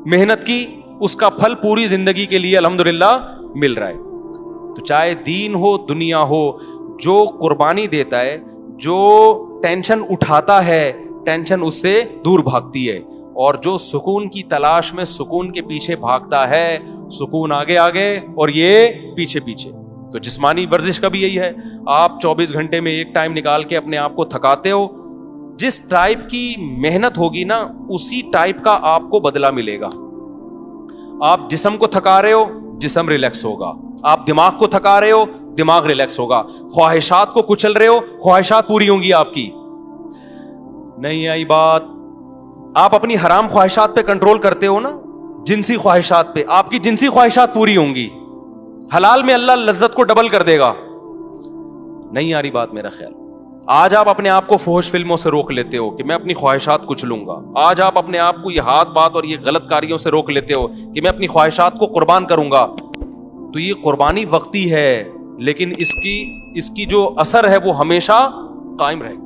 محنت کی, اس کا پھل پوری زندگی کے لیے الحمدللہ مل رہا ہے. تو چاہے دین ہو دنیا ہو, جو قربانی دیتا ہے, جو ٹینشن اٹھاتا ہے, ٹینشن اس سے دور بھاگتی ہے, اور جو سکون کی تلاش میں سکون کے پیچھے بھاگتا ہے, سکون آگے آگے اور یہ پیچھے پیچھے. تو جسمانی ورزش کا بھی یہی ہے, آپ 24 گھنٹے میں ایک ٹائم نکال کے اپنے آپ کو تھکاتے ہو, جس ٹائپ کی محنت ہوگی نا اسی ٹائپ کا آپ کو بدلہ ملے گا. آپ جسم کو تھکا رہے ہو, جسم ریلیکس ہوگا. آپ دماغ کو تھکا رہے ہو, دماغ ریلیکس ہوگا. خواہشات کو کچل رہے ہو, خواہشات پوری ہوں گی آپ کی. نہیں آئی بات؟ آپ اپنی حرام خواہشات پہ کنٹرول کرتے ہو نا, جنسی خواہشات پہ, آپ کی جنسی خواہشات پوری ہوں گی. حلال میں اللہ لذت کو ڈبل کر دے گا. نہیں آ رہی بات میرا خیال. آج آپ اپنے آپ کو فحش فلموں سے روک لیتے ہو کہ میں اپنی خواہشات کچھ لوں گا. آج آپ اپنے آپ کو یہ ہاتھ بات اور یہ غلط کاریوں سے روک لیتے ہو کہ میں اپنی خواہشات کو قربان کروں گا. تو یہ قربانی وقتی ہے, لیکن اس کی جو اثر ہے وہ ہمیشہ قائم رہے گا.